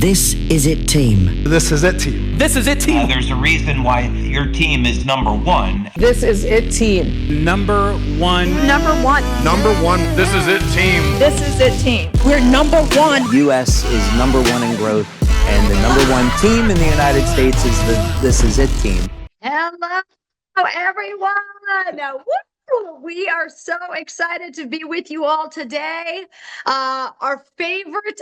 This is it, team. This is it, team. This is it, team. There's a reason why your team is number one. This is it, team. Number one. Number one. Number one. This is it, team. This is it, team. We're number one. U.S. is number one in growth, and the number one team in the United States is the This Is It team. Hello, everyone. Woo! We are so excited to be with you all today. Our favorite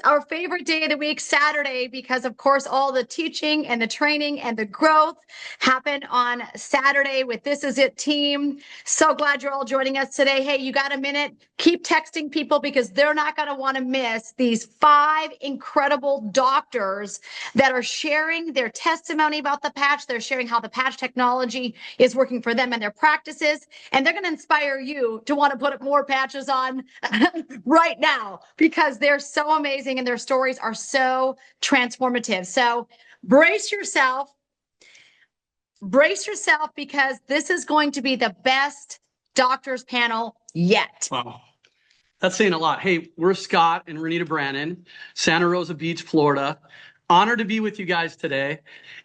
day of the week, Saturday, because of course all the teaching and the training and the growth happened on Saturday with This Is It team. So glad you're all joining us today. Hey, you got a minute? Keep texting people because they're not going to want to miss these 5 incredible doctors that are sharing their testimony about the patch. They're sharing how the patch technology is working for them and their practices, and they're going to inspire you to want to put more patches on right now because they're so amazing and their stories are so transformative. So brace yourself because this is going to be the best doctors panel yet. Wow. That's saying a lot. Hey, we're Scott and Renita Brannan, Santa Rosa Beach, Florida. Honored to be with you guys today.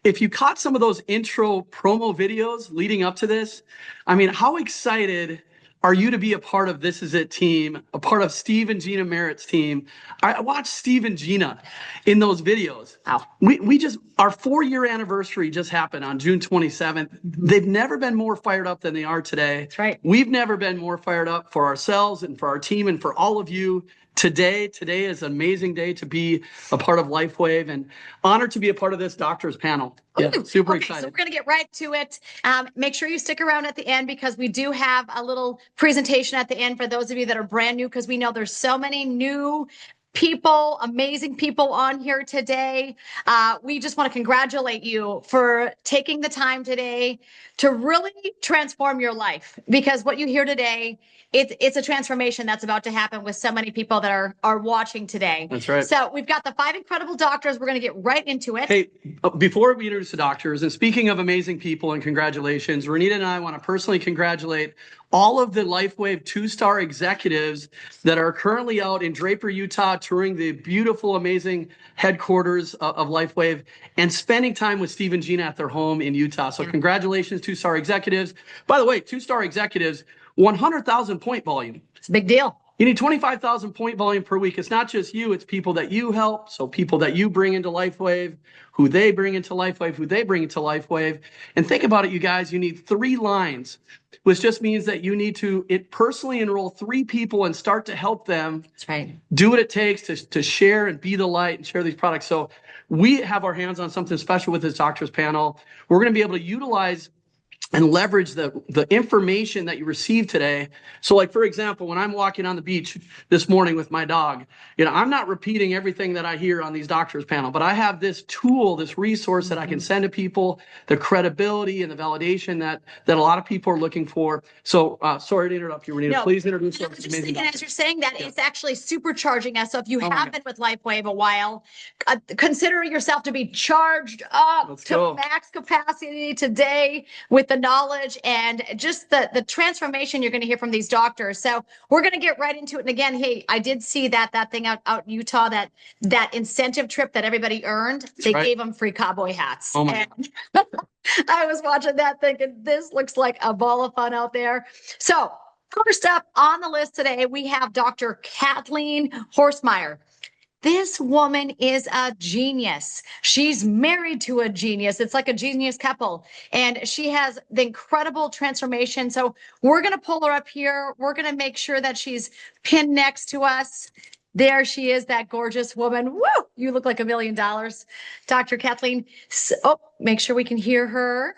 If you caught some of those intro promo videos leading up to this, I mean, how excited are you to be a part of This Is It team, a part of Steve and Gina Merritt's team? I watched Steve and Gina in those videos. Wow. We just, our 4-year anniversary just happened on June 27th. They've never been more fired up than they are today. That's right. We've never been more fired up for ourselves and for our team and for all of you. Today is an amazing day to be a part of LifeWave and honored to be a part of this doctors panel. Yeah, super excited. So we're going to get right to it. Make sure you stick around at the end because we do have a little presentation at the end for those of you that are brand new, because we know there's so many new people, amazing people on here today. We just want to congratulate you for taking the time today to really transform your life, because what you hear today, it's a transformation that's about to happen with so many people that are watching today. That's right. So we've got the 5 incredible doctors. We're going to get right into it. Hey, before we introduce the doctors, and speaking of amazing people and congratulations, Renita and I want to personally congratulate all of the LifeWave 2-star executives that are currently out in Draper, Utah, touring the beautiful, amazing headquarters of LifeWave and spending time with Steve and Gina at their home in Utah. So congratulations, 2-star executives. By the way, 2-star executives, 100,000 point volume. It's a big deal. You need 25,000 point volume per week. It's not just you, it's people that you help. So people that you bring into LifeWave, who they bring into LifeWave, who they bring into LifeWave. And think about it, you guys, you need 3 lines, which just means that you need to personally enroll 3 people and start to help them. That's right. Do what it takes to share and be the light and share these products. So we have our hands on something special with this doctors panel. We're going to be able to utilize and leverage the information that you received today. So like, for example, when I'm walking on the beach this morning with my dog, I'm not repeating everything that I hear on these doctors panel, but I have this tool, this resource that I can send to people, the credibility and the validation that a lot of people are looking for. So sorry to interrupt you, Renita. No, Please introduce I us. was just thinking, as you're saying that, it's actually supercharging us. So if you Oh have been with LifeWave a while, consider yourself to be charged up Let's to go. max capacity today with the knowledge and just the transformation you're going to hear from these doctors. So we're going to get right into it. And again, hey, I did see that thing out in Utah, that incentive trip that everybody earned. They right. gave them free cowboy hats. Oh my And I was watching that thinking, this looks like a ball of fun out there. So first up on the list today, we have Dr. Kathleen Horstmeyer. This woman is a genius. She's married to a genius. It's like a genius couple. And she has the incredible transformation. So we're going to pull her up here. We're going to make sure that she's pinned next to us. There she is, that gorgeous woman. Woo! You look like $1 million, Dr. Kathleen. So, make sure we can hear her.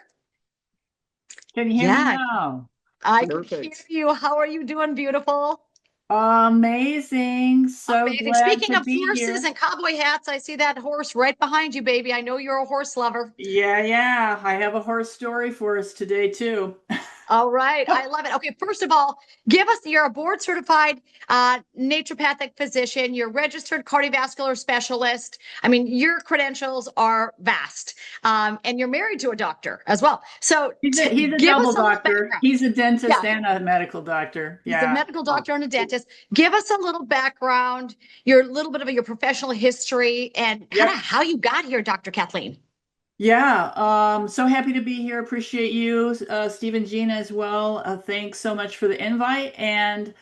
Can you hear me now? I can hear you. How are you doing, beautiful? Amazing. So Amazing. glad Speaking to of be horses here. and cowboy hats, I see that horse right behind you, baby. I know you're a horse lover. Yeah. I have a horse story for us today too. All right. I love it. Okay. First of all, you're a board certified naturopathic physician. You're a registered cardiovascular specialist. I mean, your credentials are vast. And you're married to a doctor as well. So He's a give double us a little doctor. background. He's a dentist Yeah. and a medical doctor. He's a medical doctor and a dentist. Give us a little background, your little bit of your professional history and kind of how you got here, Dr. Kathleen. Yeah, so happy to be here. Appreciate you, Steve and Gina as well. Thanks so much for the invite. And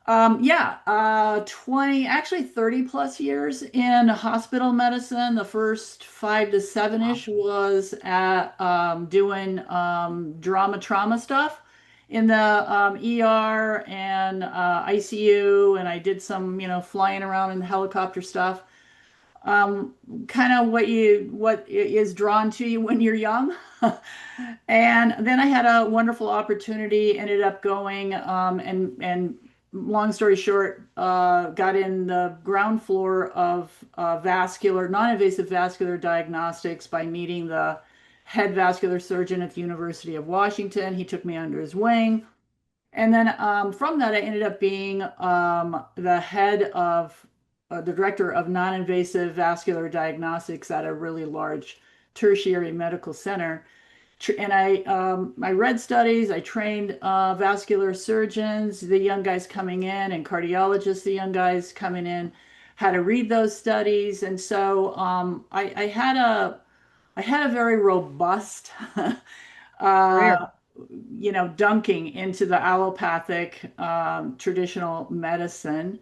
20, actually 30 plus years in hospital medicine. The first 5 to 7-ish was at doing drama trauma stuff in the ER and ICU, and I did some, flying around in the helicopter stuff. Kind of what is drawn to you when you're young. And then I had a wonderful opportunity, ended up going and long story short, got in the ground floor of non-invasive vascular diagnostics by meeting the head vascular surgeon at the University of Washington. He took me under his wing. And then from that, I ended up being the director of non-invasive vascular diagnostics at a really large tertiary medical center. And I read studies, I trained vascular surgeons, the young guys coming in, and cardiologists, the young guys coming in, how to read those studies. And so I had a very robust dunking into the allopathic traditional medicine.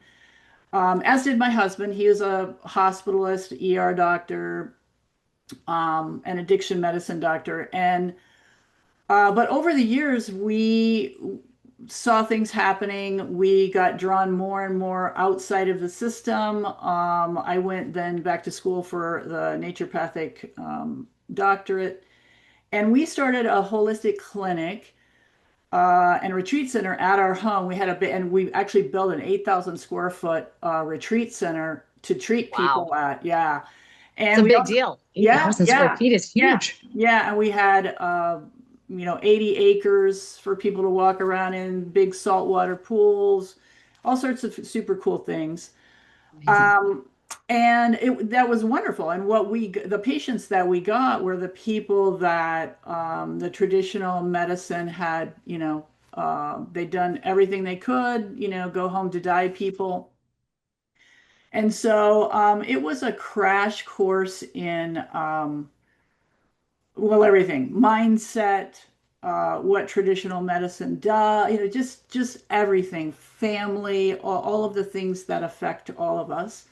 As did my husband. He was a hospitalist, ER doctor, an addiction medicine doctor. But over the years, we saw things happening. We got drawn more and more outside of the system. I went then back to school for the naturopathic doctorate. And we started a holistic clinic and a retreat center at our home. And we actually built an 8,000 square foot retreat center to treat people at. Yeah. And it's a big deal. 8,000 square feet is huge. Yeah. And we had, 80 acres for people to walk around in, big saltwater pools, all sorts of super cool things. And that was wonderful. And the patients that we got were the people that the traditional medicine had, they'd done everything they could, go home to die people. And so it was a crash course in, everything, mindset, what traditional medicine does, just everything, family, all of the things that affect all of us.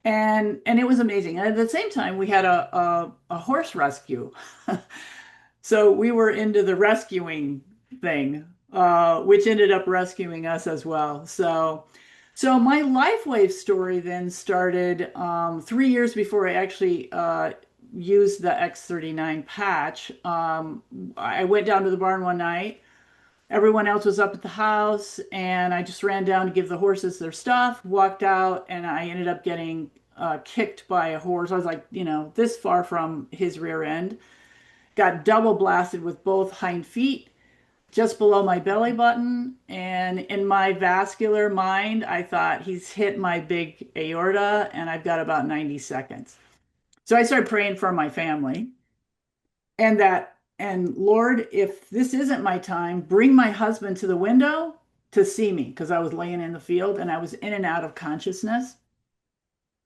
And it was amazing. And at the same time, we had a horse rescue. So we were into the rescuing thing, which ended up rescuing us as well. So my LifeWave story then started 3 years before I actually used the X39 patch. I went down to the barn one night. Everyone else was up at the house, and I just ran down to give the horses their stuff, walked out, and I ended up getting kicked by a horse. I was like, this far from his rear end. Got double blasted with both hind feet, just below my belly button. And in my vascular mind, I thought, he's hit my big aorta, and I've got about 90 seconds. So I started praying for my family. And Lord, if this isn't my time, bring my husband to the window to see me, because I was laying in the field and I was in and out of consciousness.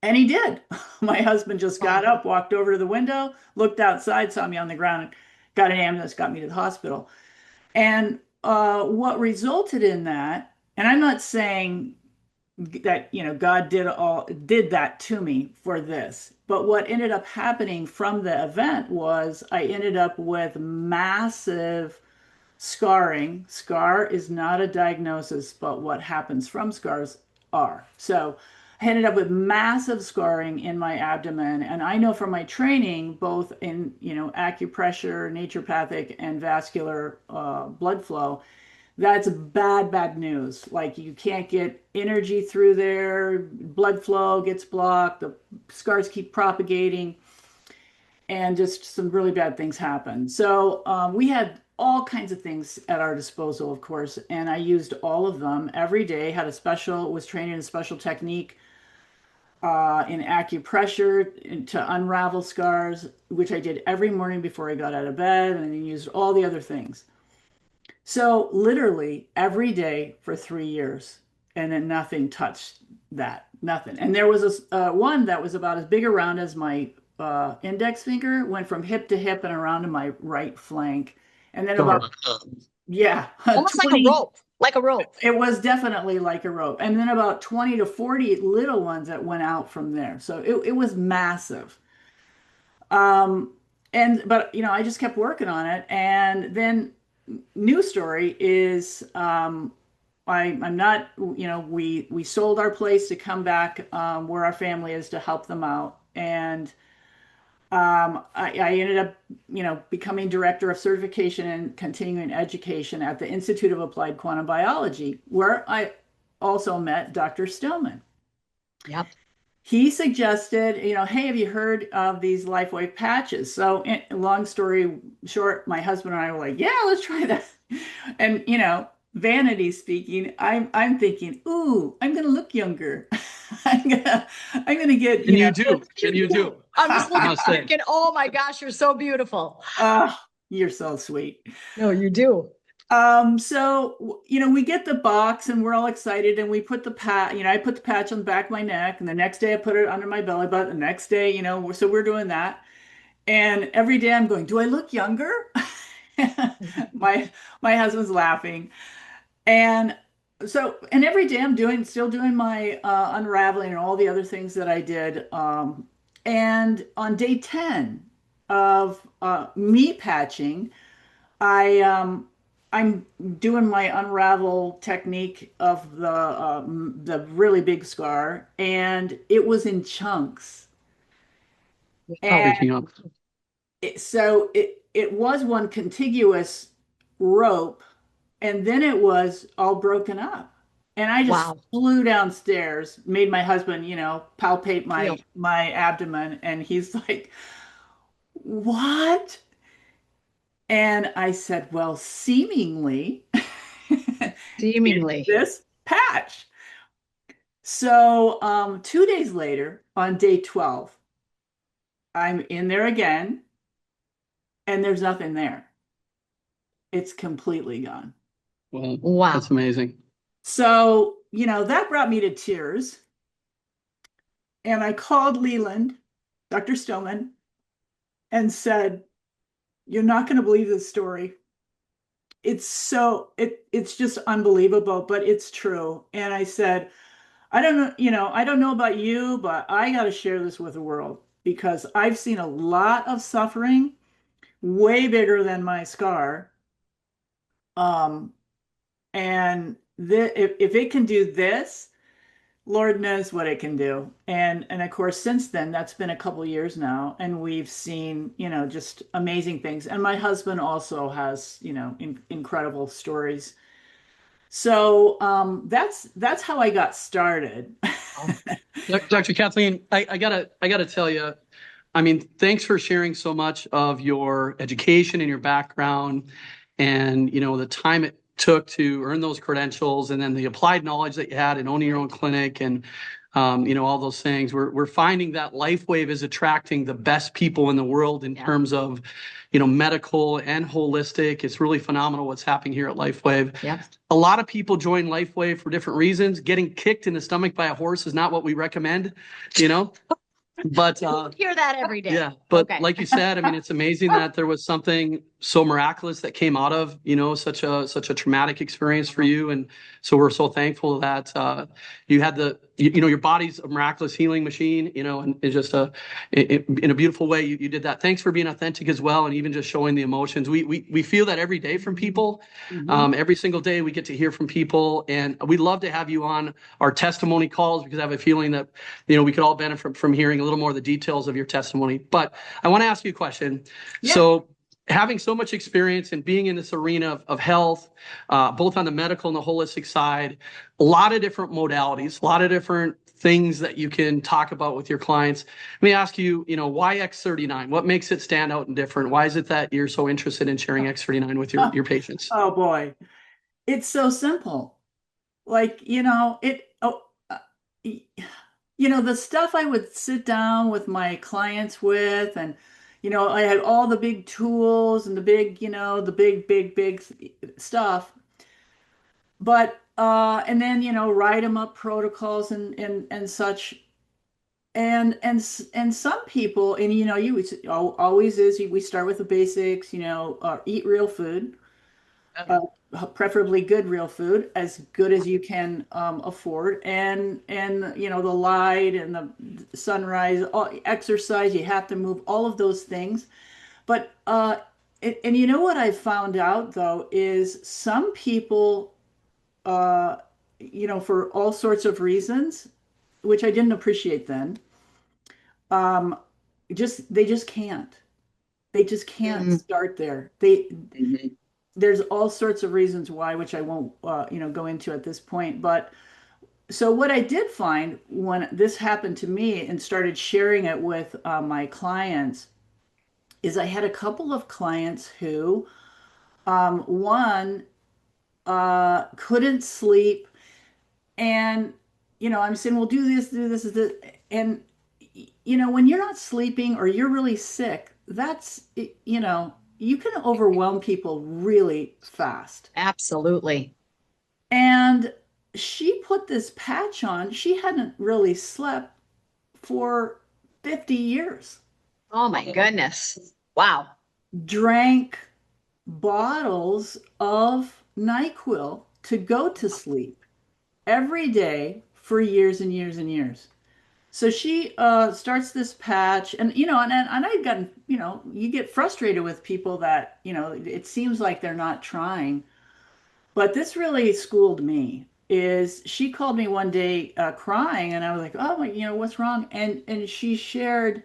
And he did. My husband just got up, walked over to the window, looked outside, saw me on the ground, and got an ambulance, got me to the hospital. And what resulted in that, and I'm not saying that, God did that to me for this. But what ended up happening from the event was I ended up with massive scarring. Scar is not a diagnosis, but what happens from scars are. So I ended up with massive scarring in my abdomen. And I know from my training, both in, acupressure, naturopathic, and vascular blood flow, that's bad news. Like, you can't get energy through there, blood flow gets blocked, the scars keep propagating, and just some really bad things happen. So we had all kinds of things at our disposal, of course, and I used all of them every day. Was trained in a special technique in acupressure to unravel scars, which I did every morning before I got out of bed, and then used all the other things. So literally every day for 3 years, and then nothing touched that, nothing. And there was one that was about as big around as my index finger, went from hip to hip and around to my right flank. And then about, yeah, Almost like a 20 rope, like a rope. It was definitely like a rope. And then about 20 to 40 little ones that went out from there. So it was massive. But I just kept working on it. And then new story is I'm not, we sold our place to come back where our family is to help them out. And I ended up, becoming director of certification and continuing education at the Institute of Applied Quantum Biology, where I also met Dr. Stillman. Yep. He suggested, hey, have you heard of these LifeWave patches? So, long story short, my husband and I were like, yeah, let's try that. And, vanity speaking, I'm thinking, ooh, I'm gonna look younger. I'm gonna get, And you do. And you do. I'm just looking, oh my gosh, you're so beautiful. You're so sweet. No, you do. So, we get the box and we're all excited and we put the I put the patch on the back of my neck, and the next day I put it under my belly button. The next day, so we're doing that. And every day I'm going, do I look younger? My husband's laughing. And so, and every day I'm still doing my unraveling and all the other things that I did. And on day 10 of me patching, I'm doing my unravel technique of the really big scar, and it was in chunks. And it was one contiguous rope, and then it was all broken up. And I just flew downstairs, made my husband, palpate my abdomen, and he's like, "What?" And I said, well, seemingly this patch. So 2 days later, on day 12, I'm in there again, and there's nothing there. It's completely gone. Wow. That's amazing. So, that brought me to tears. And I called Leland, Dr. Stillman, and said, you're not going to believe this story. It's just unbelievable, but it's true. And I said, I don't know about you, but I got to share this with the world, because I've seen a lot of suffering way bigger than my scar. And if it can do this, Lord knows what it can do. And of course, since then, that's been a couple of years now, and we've seen, just amazing things. And my husband also has, incredible stories. So that's how I got started. Dr. Kathleen, I gotta tell you, thanks for sharing so much of your education and your background, and the time it took to earn those credentials, and then the applied knowledge that you had in owning your own clinic, and all those things. We're finding that LifeWave is attracting the best people in the world in terms of medical and holistic. It's really phenomenal what's happening here at LifeWave. Yep. A lot of people join LifeWave for different reasons. Getting kicked in the stomach by a horse is not what we recommend, But hear that every day. Yeah, but like you said, it's amazing that there was something so miraculous that came out of such a traumatic experience for you, and so we're so thankful that you had your body's a miraculous healing machine, and it's just in a beautiful way you did that. Thanks for being authentic as well, and even just showing the emotions. We feel that every day from people. Every single day we get to hear from people, and we'd love to have you on our testimony calls, because I have a feeling that we could all benefit from hearing a little more of the details of your testimony. But I want to ask you a question. Yeah. So having so much experience and being in this arena of health, both on the medical and the holistic side, a lot of different modalities, a lot of different things that you can talk about with your clients. Let me ask you, why X39? What makes it stand out and different? Why is it that you're so interested in sharing X39 with your patients? Oh boy, it's so simple. Like, the stuff I would sit down with my clients with, and, I had all the big tools and the big, big stuff. But, and then, write them up protocols and such. And some people, and, always we start with the basics, eat real food. Preferably good real food, as good as you can afford, and the light and the sunrise, exercise, you have to move, all of those things. But and what I found out though is some people, for all sorts of reasons, which I didn't appreciate then, they just can't. They just can't start there. There's all sorts of reasons why, which I won't, go into at this point. But so what I did find when this happened to me and started sharing it with my clients is I had a couple of clients who, one, couldn't sleep. And, I'm saying, well, do this, do this. And, when you're not sleeping or you're really sick, that's, you can overwhelm people really fast. Absolutely. And she put this patch on. She hadn't really slept for 50 years. Oh my goodness. Wow. Drank bottles of NyQuil to go to sleep every day for years and years and years. So she starts this patch, and and I've gotten, you get frustrated with people that, it seems like they're not trying. But this really schooled me. Is she called me one day crying, and I was like, oh, what's wrong? And she shared,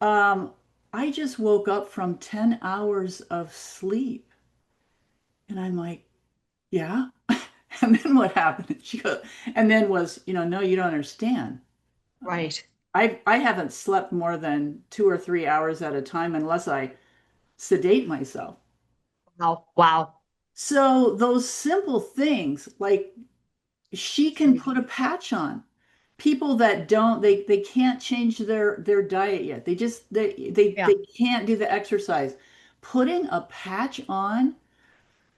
I just woke up from 10 hours of sleep. And I'm like, yeah. And then what happened? She goes, and then was, no, you don't understand. Right. I haven't slept more than 2 or 3 hours at a time unless I sedate myself. Wow. Wow. So those simple things, like she can put a patch on. People that don't, they can't change their diet yet. They can't do the exercise. Putting a patch on,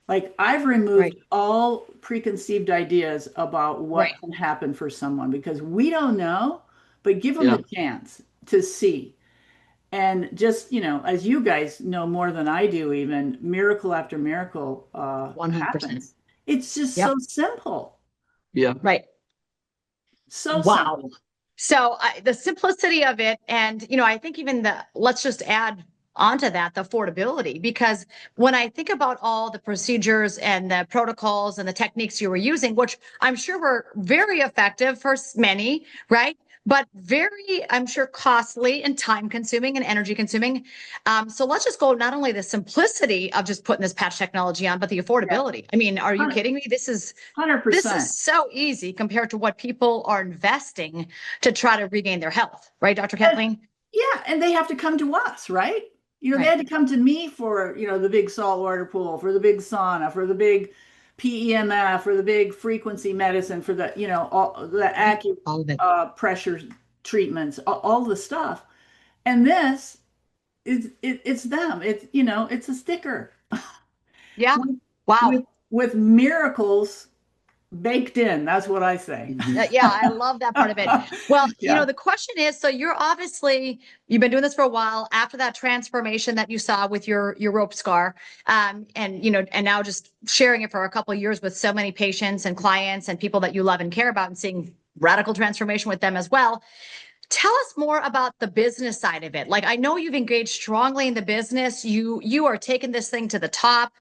like I've removed all preconceived ideas about what can happen for someone, because we don't know, but give them the chance to see. And just, as you guys know more than I do, even miracle after miracle 100%. happens. It's just so simple. Yeah. Right. So wow. simple. So the simplicity of it, and I think even let's just add onto that the affordability, because when I think about all the procedures and the protocols and the techniques you were using, which I'm sure were very effective for many, right? But very, I'm sure, costly and time consuming and energy consuming. So let's just go not only the simplicity of just putting this patch technology on, but the affordability. I mean, are you kidding me? This is 100%. This is so easy compared to what people are investing to try to regain their health, right, Dr. Kathleen? Yeah, and they have to come to us, right? They had to come to me for, the big saltwater pool, for the big sauna, for the big PEMF, for the big frequency medicine, for the, all the pressure treatments, all the stuff. And this it's them. It's, it's a sticker. Yeah. Wow. With miracles baked in. That's what I say. Yeah, I love that part of it. Well, the question is, so you've been doing this for a while after that transformation that you saw with your rope scar, and now just sharing it for a couple of years with so many patients and clients and people that you love and care about, and seeing radical transformation with them as well. Tell us more about the business side of it. Like, I know you've engaged strongly in the business. You are taking this thing to the top.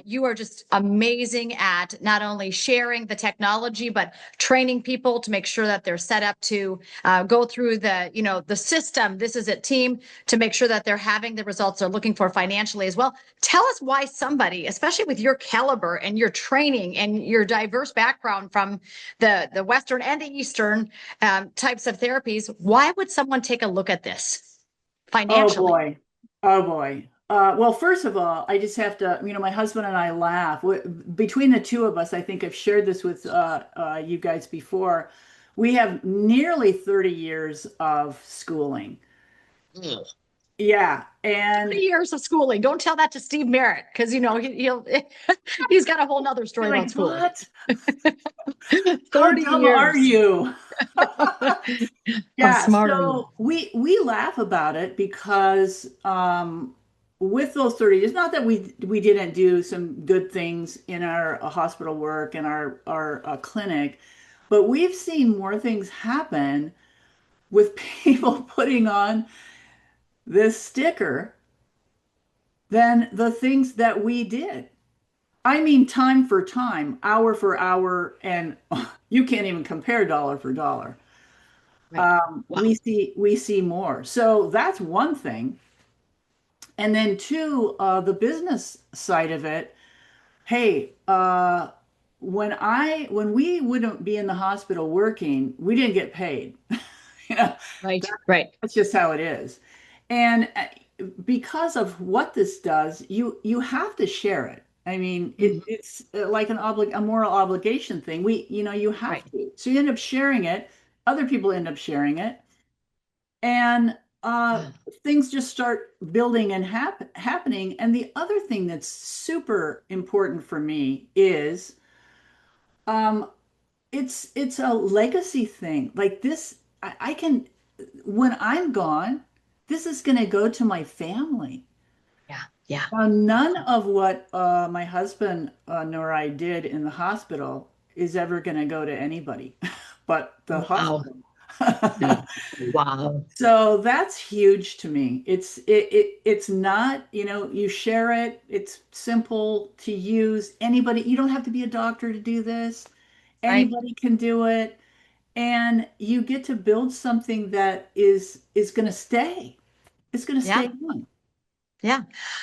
You are just amazing at not only sharing the technology, but training people to make sure that they're set up to go through the system. This is a team to make sure that they're having the results they're looking for financially as well. Tell us why somebody, especially with your caliber and your training and your diverse background from the Western and the Eastern types of therapies, why would someone take a look at this financially? Oh boy. Oh boy. Well, first of all, I just have to, my husband and I laugh. Between the two of us, I think I've shared this with you guys before. We have nearly 30 years of schooling. Ugh. Yeah. And 30 years of schooling. Don't tell that to Steve Merritt, because he's got a whole nother story like, about schooling. what? 30 How dumb years. are you? Yeah, smart are you? so we laugh about it because with those 30, it's not that we didn't do some good things in our hospital work and our clinic, but we've seen more things happen with people putting on this sticker than the things that we did. I mean, time for time, hour for hour, and you can't even compare dollar for dollar. Right. Wow. We see more. So that's one thing. And then two, the business side of it. Hey, when we wouldn't be in the hospital working, we didn't get paid. Right. Right. That's just how it is. And because of what this does, you have to share it. I mean, it's like a moral obligation thing. You have Right. to. So you end up sharing it. Other people end up sharing it. And things just start building and happening. And the other thing that's super important for me is it's a legacy thing. Like this, I can, when I'm gone, this is going to go to my family. Yeah. Yeah. Now, none of what my husband nor I did in the hospital is ever going to go to anybody but the hospital. Yeah. Wow. So that's huge to me. It's not, you share it. It's simple to use. Anybody, you don't have to be a doctor to do this. Right. Anybody can do it. And you get to build something that is going to stay. It's going to Yeah. stay on. Yeah.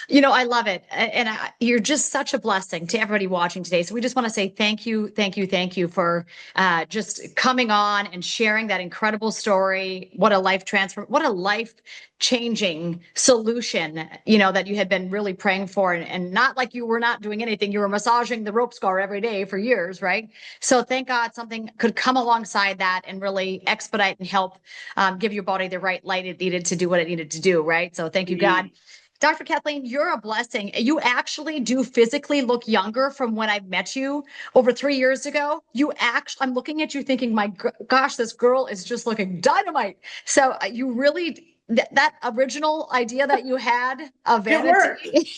I love it. And you're just such a blessing to everybody watching today. So we just want to say thank you, thank you, thank you for just coming on and sharing that incredible story. What a life changing solution, that you had been really praying for, and not like you were not doing anything. You were massaging the rope scar every day for years, right? So thank God something could come alongside that and really expedite and help give your body the right light it needed to do what it needed to do, right? So thank you, God. Dr. Kathleen, you're a blessing. You actually do physically look younger from when I met you over 3 years ago. I'm looking at you thinking, my gosh, this girl is just looking dynamite. So you really, that original idea that you had of vanity.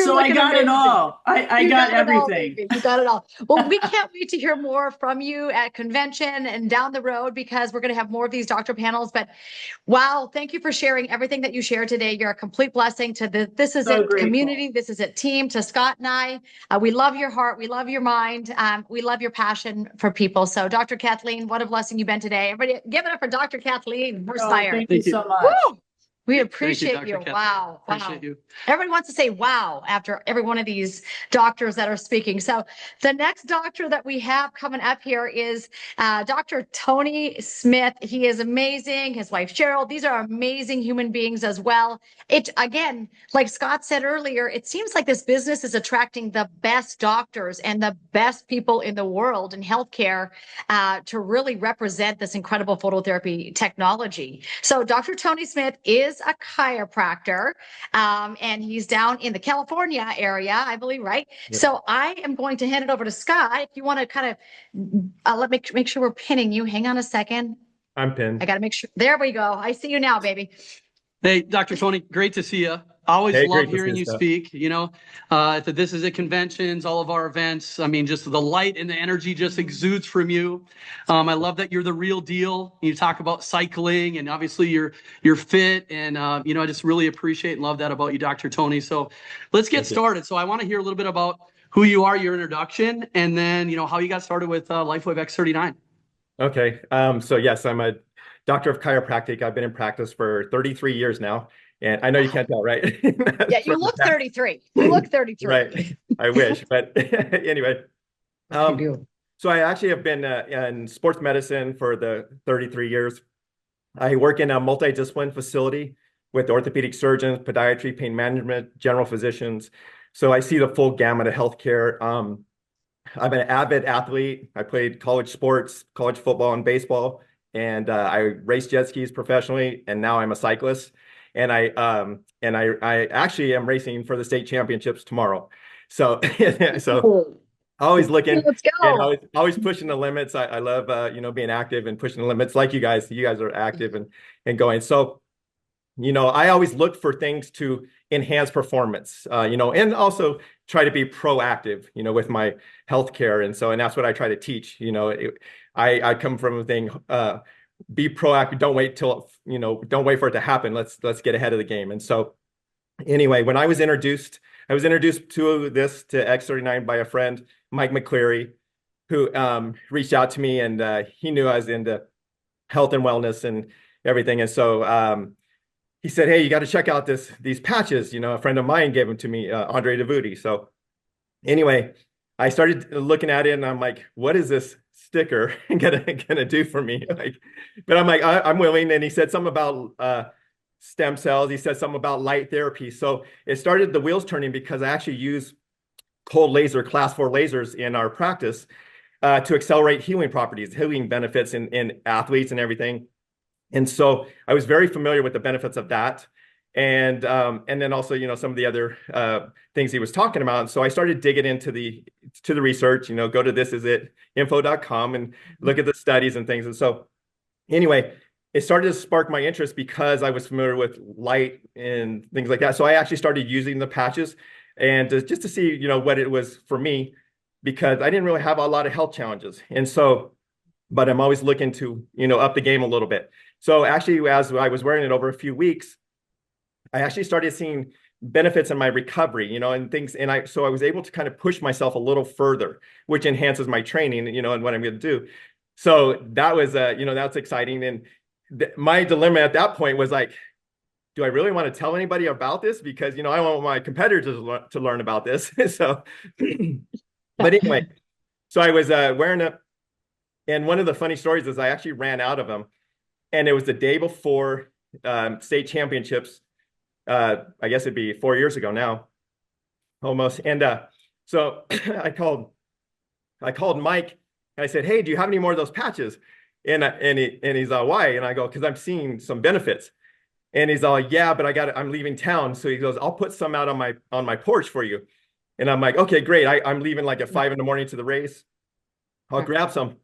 So I got it all. I got everything. You got it all. Well, we can't wait to hear more from you at convention and down the road, because we're going to have more of these doctor panels. But wow, thank you for sharing everything that you shared today. You're a complete blessing to the This Is It community. This is it team, to Scott and I. We love your heart. We love your mind. We love your passion for people. So Dr. Kathleen, what a blessing you've been today. Everybody give it up for Dr. Kathleen. Thank you so much. Woo! We appreciate you. Dr. Wow. Appreciate you. Everybody wants to say wow after every one of these doctors that are speaking. So the next doctor that we have coming up here is Dr. Tony Smith. He is amazing. His wife, Cheryl. These are amazing human beings as well. Again, like Scott said earlier, it seems like this business is attracting the best doctors and the best people in the world in healthcare to really represent this incredible phototherapy technology. So Dr. Tony Smith is a chiropractor, and he's down in the California area, I believe, right? Yep. So I am going to hand it over to Scott. If you want to kind of make sure we're pinning you. Hang on a second. I'm pinned. I got to make sure. There we go. I see you now, baby. Hey, Dr. Tony, great to see you. Always Hey, love great to see hearing you, you Scott. speak, at the This Is It conventions, all of our events. I mean, just the light and the energy just exudes from you. I love that you're the real deal. You talk about cycling and obviously you're fit. And, I just really appreciate and love that about you, Dr. Tony. So let's get Thank you. started. So I want to hear a little bit about who you are, your introduction, and then, how you got started with LifeWave X39. Okay. So yes, I'm a doctor of chiropractic. I've been in practice for 33 years now. And I know you can't tell, right? Yeah, you From the look past. 33. You look 33. Right. I wish. But anyway, You do. so I actually have been in sports medicine for the 33 years. I work in a multidiscipline facility with orthopedic surgeons, podiatry, pain management, general physicians. So I see the full gamut of healthcare. I'm an avid athlete. I played college sports, college football and baseball, and I raced jet skis professionally. And now I'm a cyclist, and I actually am racing for the state championships tomorrow. So so always looking Let's and go. always pushing the limits. I love being active and pushing the limits like you guys. You guys are active and going. So I always look for things to enhance performance, and also try to be proactive, with my healthcare. And that's what I try to teach. I come from a thing, be proactive. Don't wait for it to happen. Let's get ahead of the game. And so anyway, when I was introduced to X39 by a friend, Mike McCleary, who reached out to me, and he knew I was into health and wellness and everything. And so he said, "Hey, you got to check out these patches." A friend of mine gave them to me, Andre DeVuti. So anyway, I started looking at it, and I'm like, "What is this sticker gonna do for me?" But I'm like, I'm willing. And he said something about stem cells. He said something about light therapy. So it started the wheels turning, because I actually use cold laser, class 4 lasers in our practice to accelerate healing properties, healing benefits in athletes and everything. And so I was very familiar with the benefits of that. And then also, some of the other things he was talking about. And so I started digging into the research, go to thisisit.info.com and look at the studies and things. And so anyway, it started to spark my interest because I was familiar with light and things like that. So I actually started using the patches and just to see, what it was for me, because I didn't really have a lot of health challenges. And so, but I'm always looking to, up the game a little bit. So actually, as I was wearing it over a few weeks, I actually started seeing benefits in my recovery, and things. And I was able to kind of push myself a little further, which enhances my training, and what I'm going to do. So that was, that's exciting. And my dilemma at that point was like, do I really want to tell anybody about this? Because, I don't want my competitors to learn about this. So, but anyway, so I was wearing it. And one of the funny stories is I actually ran out of them. And it was the day before state championships. I guess it'd be 4 years ago now, almost. And so I called Mike, and I said, "Hey, do you have any more of those patches?" And he's all, "Why?" And I go, "Because I'm seeing some benefits." And he's all, "Yeah, but I'm leaving town." So he goes, "I'll put some out on my porch for you." And I'm like, "Okay, great. I'm leaving like at 5 a.m. to the race. I'll grab some."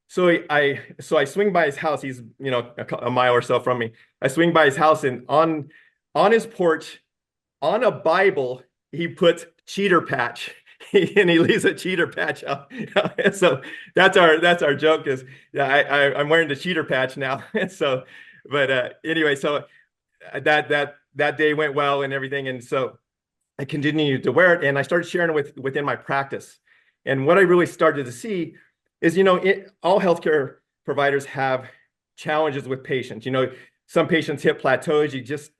So I swing by his house. He's, a mile or so from me. I swing by his house, and on his porch, on a Bible, he puts cheater patch, and he leaves a cheater patch out. So that's our joke, is I'm wearing the cheater patch now. So, but anyway, so that day went well and everything, and so I continued to wear it, and I started sharing it within my practice. And what I really started to see is, all healthcare providers have challenges with patients. Some patients hit plateaus. You just,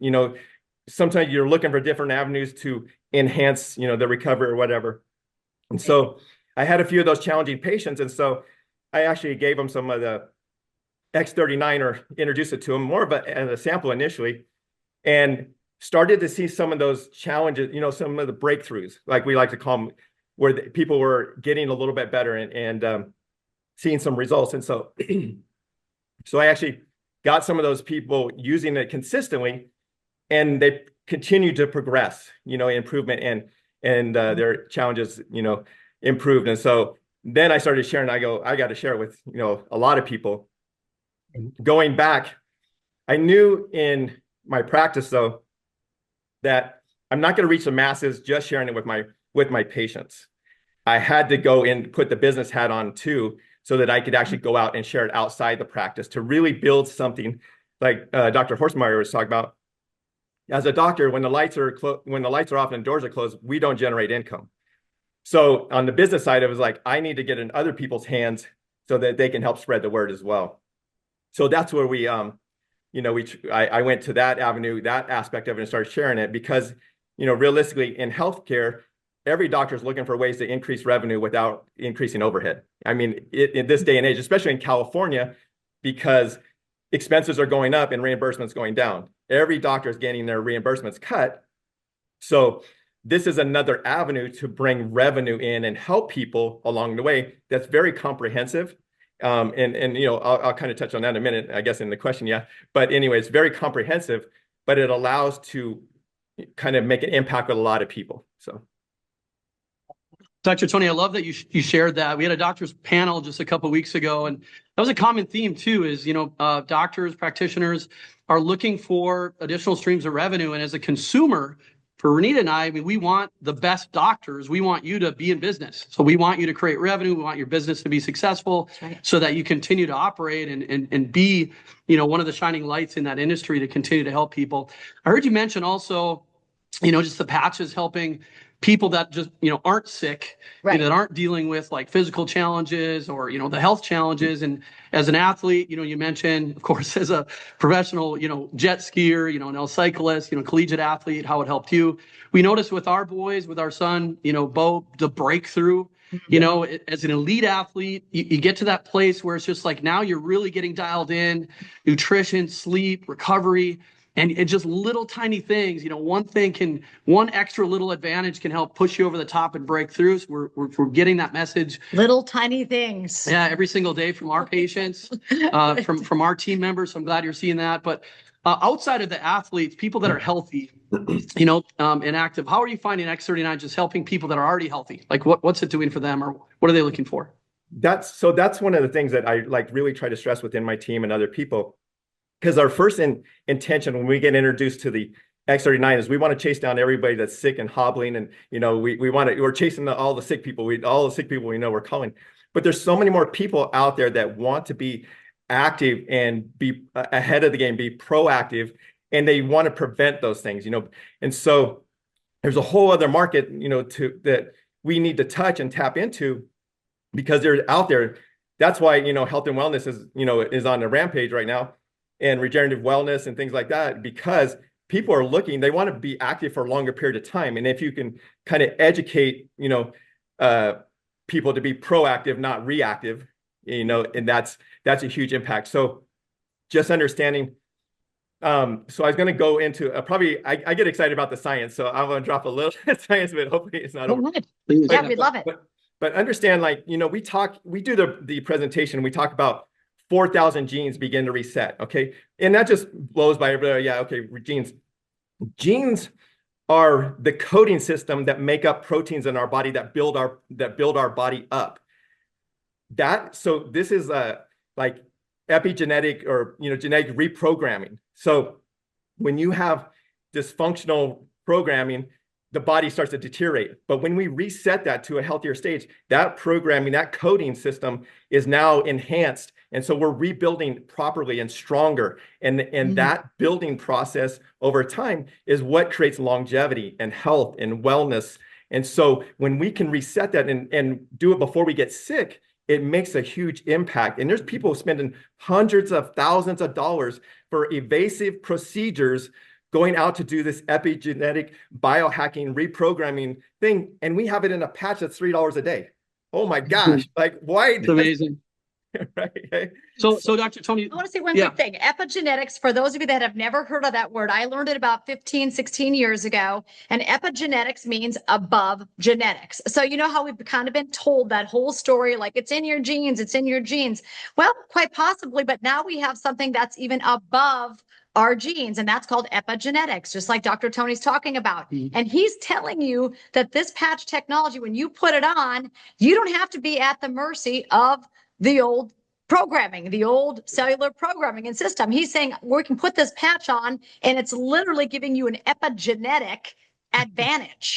sometimes you're looking for different avenues to enhance, the recovery or whatever. And so I had a few of those challenging patients. And so I actually gave them some of the X39, or introduced it to them more, but as a sample initially, and started to see some of those challenges, some of the breakthroughs, like we like to call them, where people were getting a little bit better and seeing some results. And so, so I actually got some of those people using it consistently, and they continued to progress, improvement, and their challenges, improved. And so then I started sharing. I got to share it with, a lot of people. Going back, I knew in my practice, though, that I'm not going to reach the masses just sharing it with my patients. I had to go and put the business hat on too, so that I could actually go out and share it outside the practice to really build something like Dr. Horstmeyer was talking about. As a doctor, when the lights are off and doors are closed, we don't generate income. So on the business side, it was like, I need to get in other people's hands so that they can help spread the word as well. So that's where I went to that avenue, that aspect of it, and started sharing it because, realistically in healthcare, every doctor is looking for ways to increase revenue without increasing overhead. I mean, in this day and age, especially in California, because expenses are going up and reimbursements going down. Every doctor is getting their reimbursements cut. So this is another avenue to bring revenue in and help people along the way. That's very comprehensive. I'll kind of touch on that in a minute, I guess, in the question. Yeah. But anyway, it's very comprehensive, but it allows to kind of make an impact with a lot of people. So. Dr. Tony, I love that you shared that. We had a doctors panel just a couple of weeks ago, and that was a common theme too, is, doctors, practitioners are looking for additional streams of revenue. And as a consumer, for Renita and I mean, we want the best doctors. We want you to be in business. So we want you to create revenue. We want your business to be successful so that you continue to operate and be, one of the shining lights in that industry to continue to help people. I heard you mention also, just the patches helping people that just, aren't sick, that aren't dealing with like physical challenges or, the health challenges. And as an athlete, you mentioned, of course, as a professional, jet skier, an cyclist, collegiate athlete, how it helped you. We noticed with our boys, with our son, Bo, the breakthrough, as an elite athlete, you get to that place where it's just like, now you're really getting dialed in, nutrition, sleep, recovery. And it's just little tiny things, one extra little advantage can help push you over the top and break through. So we're getting that message. Little tiny things. Yeah, every single day from our patients, from our team members. So I'm glad you're seeing that. But outside of the athletes, people that are healthy, and active, how are you finding X39 just helping people that are already healthy? Like what's it doing for them, or what are they looking for? That's one of the things that I really try to stress within my team and other people. Because our first intention when we get introduced to the X39 is we want to chase down everybody that's sick and hobbling, and we're chasing all the sick people. All the sick people we know we're calling, but there's so many more people out there that want to be active and be ahead of the game, be proactive, and they want to prevent those things. And so there's a whole other market that we need to touch and tap into because they're out there. That's why health and wellness is on the rampage right now. And regenerative wellness and things like that, because people are looking, they want to be active for a longer period of time. And if you can kind of educate, people to be proactive, not reactive, and that's a huge impact. So just understanding. So I was going to go into I get excited about the science. So I'm going to drop a little science, but hopefully it's not over. Yeah, we love it. But understand, we do the presentation, we talk about 4,000 genes begin to reset, okay? And that just blows by everybody. Yeah, okay, genes. Genes are the coding system that make up proteins in our body that build our body up. So this is like epigenetic or genetic reprogramming. So when you have dysfunctional programming, the body starts to deteriorate. But when we reset that to a healthier stage, that programming, that coding system is now enhanced. And so we're rebuilding properly and stronger. And that building process over time is what creates longevity and health and wellness. And so when we can reset that and do it before we get sick, it makes a huge impact. And there's people spending hundreds of thousands of dollars for evasive procedures going out to do this epigenetic biohacking reprogramming thing, and we have it in a patch that's $3 a day. Oh my gosh! Like, why? It's amazing. Right. So Dr. Tony, I want to say one quick thing. Epigenetics, for those of you that have never heard of that word, I learned it about 15, 16 years ago. And epigenetics means above genetics. So you know how we've kind of been told that whole story, like it's in your genes, it's in your genes. Well, quite possibly, but now we have something that's even above our genes, and that's called epigenetics, just like Dr. Tony's talking about. And he's telling you that this patch technology, when you put it on, you don't have to be at the mercy of the old programming, the old cellular programming and system. He's saying we can put this patch on, and it's literally giving you an epigenetic advantage.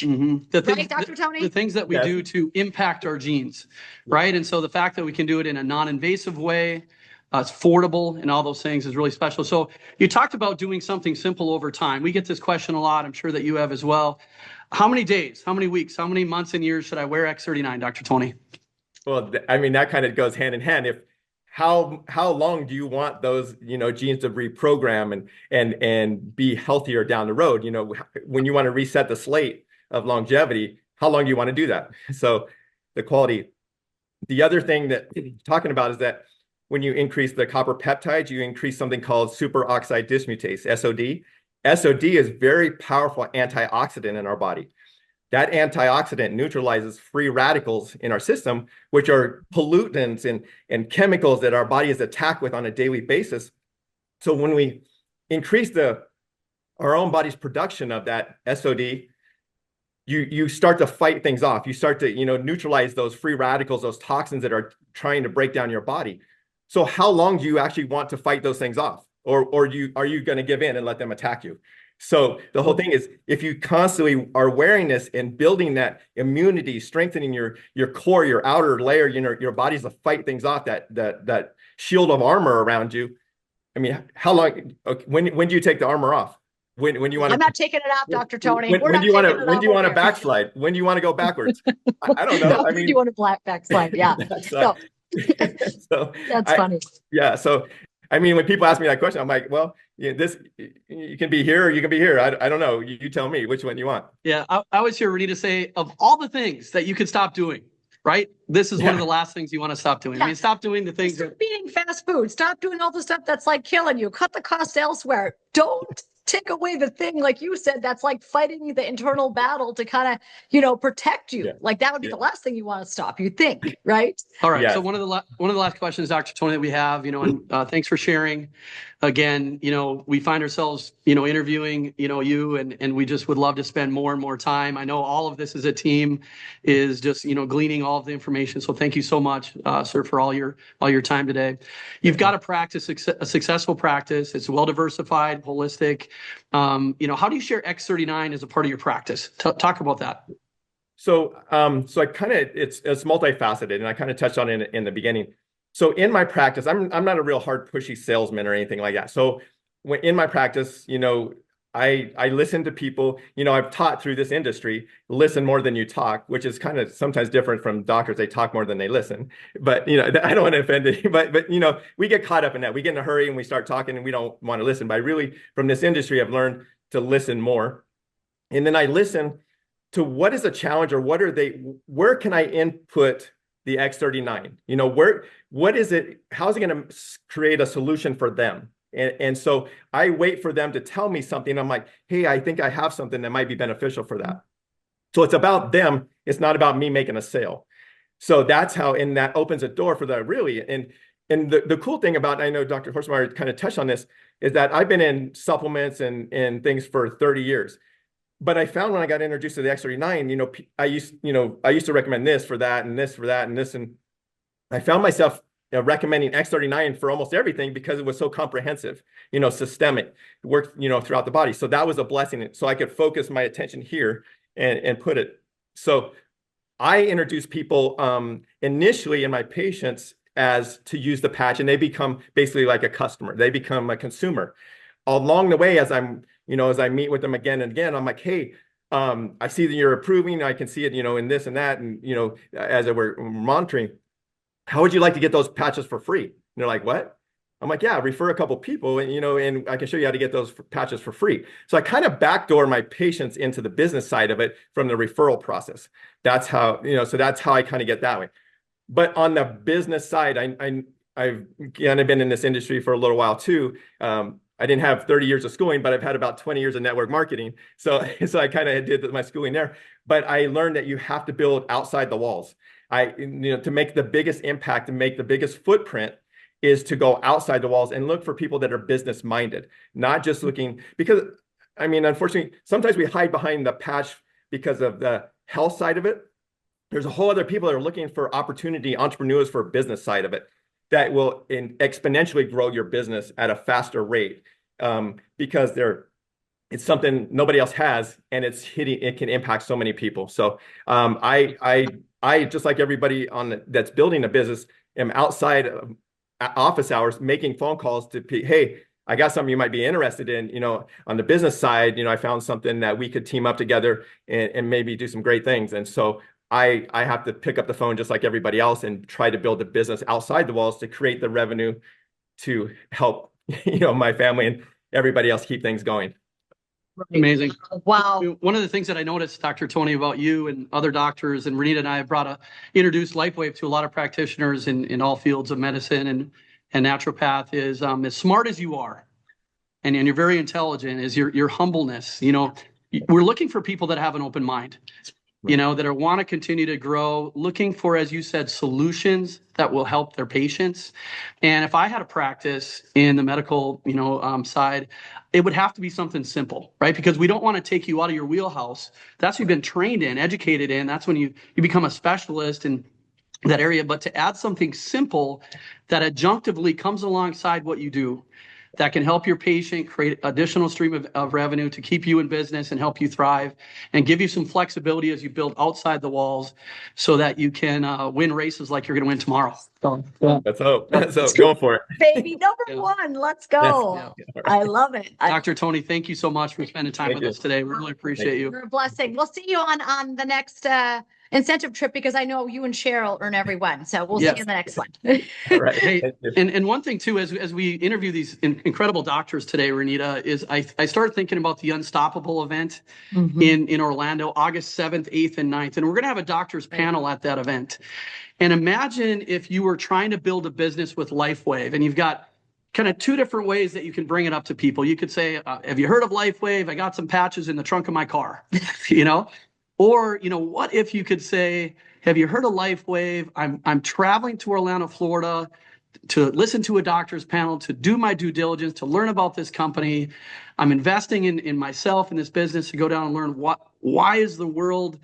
The things, Right, Dr. Tony? The things that we do to impact our genes, right? And so the fact that we can do it in a non-invasive way, it's affordable and all those things is really special. So you talked about doing something simple over time. We get this question a lot. I'm sure that you have as well. How many days, how many weeks, how many months and years should I wear X39, Dr. Tony? Well, I mean, that kind of goes hand in hand. If how long do you want those, genes to reprogram and be healthier down the road? When you want to reset the slate of longevity, how long do you want to do that? So the quality. The other thing that you're talking about is that when you increase the copper peptides, you increase something called superoxide dismutase, SOD. SOD is very powerful antioxidant in our body. That antioxidant neutralizes free radicals in our system, which are pollutants and chemicals that our body is attacked with on a daily basis. So when we increase our own body's production of that SOD, you start to fight things off. You start to neutralize those free radicals, those toxins that are trying to break down your body. So how long do you actually want to fight those things off? Or are you going to give in and let them attack you? So the whole thing is, if you constantly are wearing this and building that immunity, strengthening your core, your outer layer, your body's to fight things off, that shield of armor around you. I mean, how long? Okay, when do you take the armor off? When you want? I'm not taking it off, Dr. Tony. When do you want to backslide? When do you want to go backwards? I don't know. No, when do you want to backslide? Yeah. So that's funny. Yeah. So I mean, when people ask me that question, I'm like, well, you can be here or you can be here. I don't know. You tell me which one you want. Yeah, I always hear Renita say, of all the things that you could stop doing, right? This is one of the last things you want to stop doing. I mean, stop doing the things. Stop eating fast food. Stop doing all the stuff that's like killing you. Cut the cost elsewhere. Don't take away the thing, like you said, that's like fighting the internal battle to kind of, protect you. Like that would be the last thing you want to stop, you think, right? All right. So one of the last questions, Dr. Tony, that we have, and thanks for sharing. Again, we find ourselves, interviewing, you, and we just would love to spend more and more time. I know all of this as a team is just, gleaning all of the information. So thank you so much, sir, for all your time today. You've got a successful practice. It's well diversified, holistic. How do you share X39 as a part of your practice? Talk about that. So I kind of, it's multifaceted, and I kind of touched on it in the beginning. So in my practice, I'm not a real hard pushy salesman or anything like that. So in my practice, I listen to people. I've taught through this industry, listen more than you talk, which is kind of sometimes different from doctors. They talk more than they listen. But I don't want to offend anybody. But we get caught up in that. We get in a hurry and we start talking and we don't want to listen. But I really, from this industry, I've learned to listen more. And then I listen to what is a challenge, or where can I input the X39? What is it? How is it going to create a solution for them? And so I wait for them to tell me something. I'm like, hey, I think I have something that might be beneficial for that. So it's about them. It's not about me making a sale. So that's how, and that opens a door for that really. And the cool thing about, I know Dr. Horstmeyer kind of touched on this, is that I've been in supplements and things for 30 years. But I found when I got introduced to the X39, I used to recommend this for that and this for that and this. And I found myself recommending X39 for almost everything because it was so comprehensive, systemic, worked, throughout the body. So that was a blessing. So I could focus my attention here and put it. So I introduce people initially in my patients as to use the patch, and they become basically like a customer. They become a consumer. Along the way, as I meet with them again and again, I'm like, hey, I see that you're approving. I can see it, in this and that. And, as we're monitoring, how would you like to get those patches for free? And they're like, what? I'm like, yeah, refer a couple people and, and I can show you how to get those patches for free. So I kind of backdoor my patients into the business side of it from the referral process. That's how, so that's how I kind of get that way. But on the business side, I've kind of been in this industry for a little while too. I didn't have 30 years of schooling, but I've had about 20 years of network marketing. So I kind of did my schooling there. But I learned that you have to build outside the walls. To make the biggest impact and make the biggest footprint is to go outside the walls and look for people that are business minded, not just looking, because unfortunately, sometimes we hide behind the patch because of the health side of it. There's a whole other people that are looking for opportunity, entrepreneurs for business side of it, that will exponentially grow your business at a faster rate, because they're it's something nobody else has, and it can impact so many people. So I just like everybody that's building a business, am outside of office hours making phone calls to hey, I got something you might be interested in. On the business side, I found something that we could team up together and maybe do some great things. And so I have to pick up the phone just like everybody else and try to build a business outside the walls to create the revenue to help my family and everybody else keep things going. Amazing. Wow. One of the things that I noticed, Dr. Tony, about you and other doctors, and Renita and I have introduced LifeWave to a lot of practitioners in all fields of medicine and naturopath, is as smart as you are, and you're very intelligent, is your humbleness. We're looking for people that have an open mind, that want to continue to grow, looking for, as you said, solutions that will help their patients. And if I had a practice in the medical, side, it would have to be something simple, right? Because we don't want to take you out of your wheelhouse. That's what you've been trained in, educated in. That's when you become a specialist in that area. But to add something simple that adjunctively comes alongside what you do, that can help your patient create additional stream of revenue to keep you in business and help you thrive, and give you some flexibility as you build outside the walls so that you can win races like you're going to win tomorrow. So, yeah. Let's hope. Go for it. Baby number one, let's go. Yes. I love it. Dr. Tony, thank you so much for spending time with us today. We really appreciate you. You're a blessing. We'll see you on the next incentive trip, because I know you and Cheryl earn every one. So we'll see you in the next one. All right. Hey, and one thing too, as we interview these incredible doctors today, Renita, is I started thinking about the Unstoppable event in Orlando, August 7th, 8th, and 9th. And we're going to have a doctor's panel at that event. And imagine if you were trying to build a business with LifeWave, and you've got kind of two different ways that you can bring it up to people. You could say, have you heard of LifeWave? I got some patches in the trunk of my car, Or, what if you could say, have you heard of LifeWave? I'm traveling to Orlando, Florida to listen to a doctor's panel, to do my due diligence, to learn about this company. I'm investing in myself in this business to go down and learn why is the world,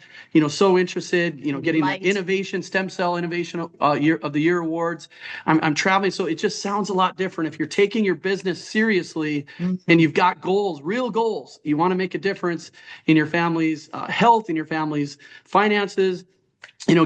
so interested, getting the innovation, stem cell innovation year of the year awards. I'm traveling. So it just sounds a lot different. If you're taking your business seriously and you've got goals, real goals, you want to make a difference in your family's health, in your family's finances,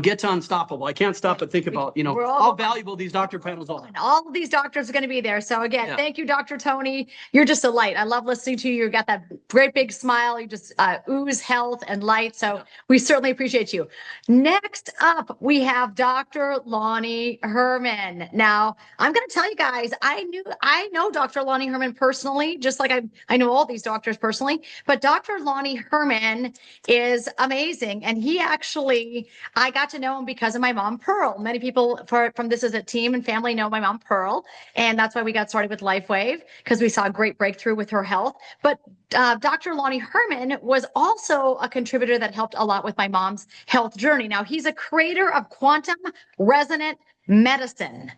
get to Unstoppable. I can't stop but think about, how valuable these doctor panels are. And all of these doctors are going to be there. So again, thank you, Dr. Tony. You're just a light. I love listening to you. You've got that great big smile. You just ooze health and light. So we certainly appreciate you. Next up, we have Dr. Lonnie Herman. Now, I'm going to tell you guys, I know Dr. Lonnie Herman personally, just like I know all these doctors personally, but Dr. Lonnie Herman is amazing. And he actually, I got to know him because of my mom, Pearl. Many people from This Is a Team and family know my mom, Pearl. And that's why we got started with LifeWave, because we saw a great breakthrough with her health. But Dr. Lonnie Herman was also a contributor that helped a lot with my mom's health journey. Now, he's a creator of quantum resonant medicine,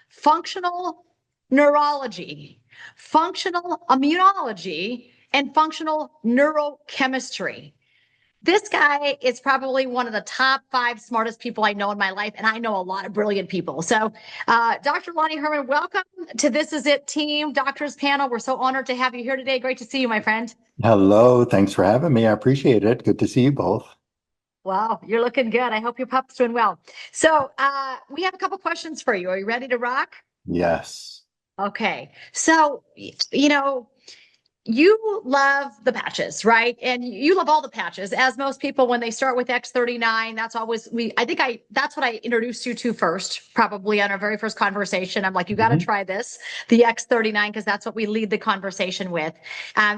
functional neurology, functional immunology, and functional neurochemistry. This guy is probably one of the top 5 smartest people I know in my life, and I know a lot of brilliant people. So, Dr. Lonnie Herman, welcome to This Is It Team Doctors Panel. We're so honored to have you here today. Great to see you, my friend. Hello. Thanks for having me. I appreciate it. Good to see you both. Wow, you're looking good. I hope your pup's doing well. So, we have a couple questions for you. Are you ready to rock? Yes. Okay. So, you love the patches, right? And you love all the patches, as most people, when they start with X39, that's always, that's what I introduced you to first, probably on our very first conversation. I'm like, you got to try this, the X39, because that's what we lead the conversation with.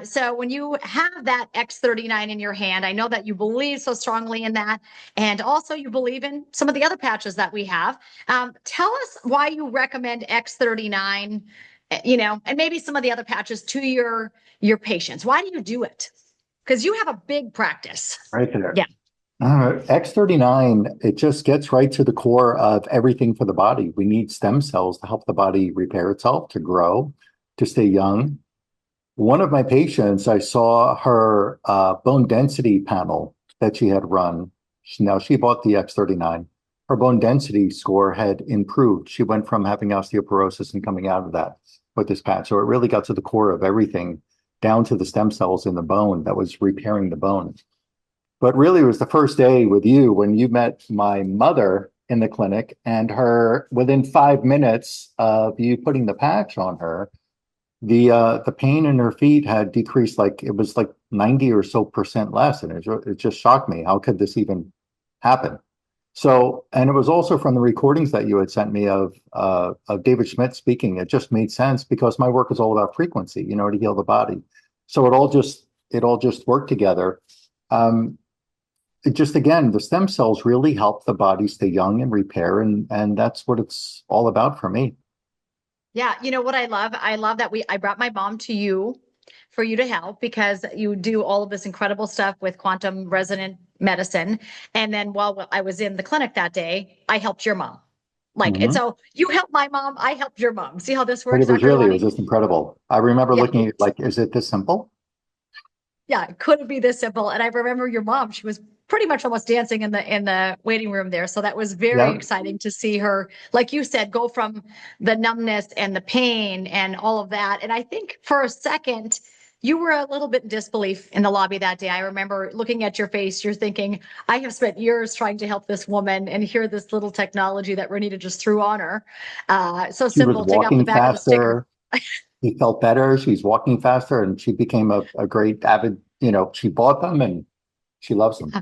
So when you have that X39 in your hand, I know that you believe so strongly in that. And also you believe in some of the other patches that we have. Tell us why you recommend X39, and maybe some of the other patches to your patients. Why do you do it? Because you have a big practice. Right there. Yeah. X39, it just gets right to the core of everything for the body. We need stem cells to help the body repair itself, to grow, to stay young. One of my patients, I saw her bone density panel that she had run. Now, she bought the X39. Her bone density score had improved. She went from having osteoporosis and coming out of that with this patch. So it really got to the core of everything down to the stem cells in the bone that was repairing the bone. But really, it was the first day with you when you met my mother in the clinic, and her, within 5 minutes of you putting the patch on her, the pain in her feet had decreased, like it was like 90 or so percent less. And it just shocked me. How could this even happen? So, and it was also from the recordings that you had sent me of David Schmidt speaking. It just made sense because my work is all about frequency, you know, to heal the body. So it all just worked together. It just, again, the stem cells really help the body stay young and repair, and that's what it's all about for me. Yeah, you know what I love? I love that I brought my mom to you for you to help, because you do all of this incredible stuff with quantum resonant medicine. And then while I was in the clinic that day, I helped your mom. And so you helped my mom, I helped your mom. See how this But works, it was Dr. really, it Lonnie? was just incredible. I remember Yeah. looking at it like, is it this simple? Yeah, it couldn't be this simple. And I remember your mom, she was pretty much almost dancing in the waiting room there. So that was very Yeah. exciting to see her, like you said, go from the numbness and the pain and all of that. And I think for a second, you were a little bit in disbelief in the lobby that day. I remember looking at your face, you're thinking, I have spent years trying to help this woman, and here this little technology that Renita just threw on her. So She was simple, take off the walking back of the sticker. faster. She felt better. She's walking faster, and she became a great avid, she bought them and she loves them.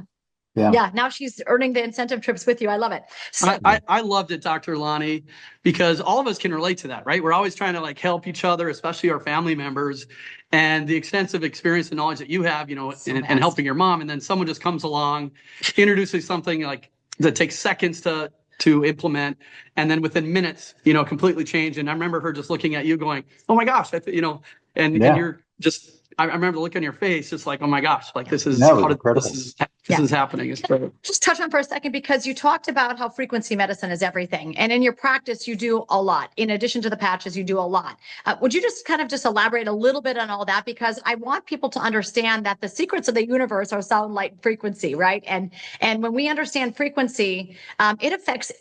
Yeah. Yeah, now she's earning the incentive trips with you. I love it. So, I loved it, Dr. Lonnie, because all of us can relate to that, right? We're always trying to like help each other, especially our family members, and the extensive experience and knowledge that you have, in helping your mom. And then someone just comes along, introduces something like that takes seconds to implement, and then within minutes, completely change. And I remember her just looking at you going, oh my gosh, and you're just, I remember the look on your face, just like, oh my gosh, like this is, this is happening. It's great. Just touch on for a second, because you talked about how frequency medicine is everything. And in your practice, you do a lot. In addition to the patches, you do a lot. Would you just kind of just elaborate a little bit on all that? Because I want people to understand that the secrets of the universe are sound, light, and frequency, right? And when we understand frequency, it affects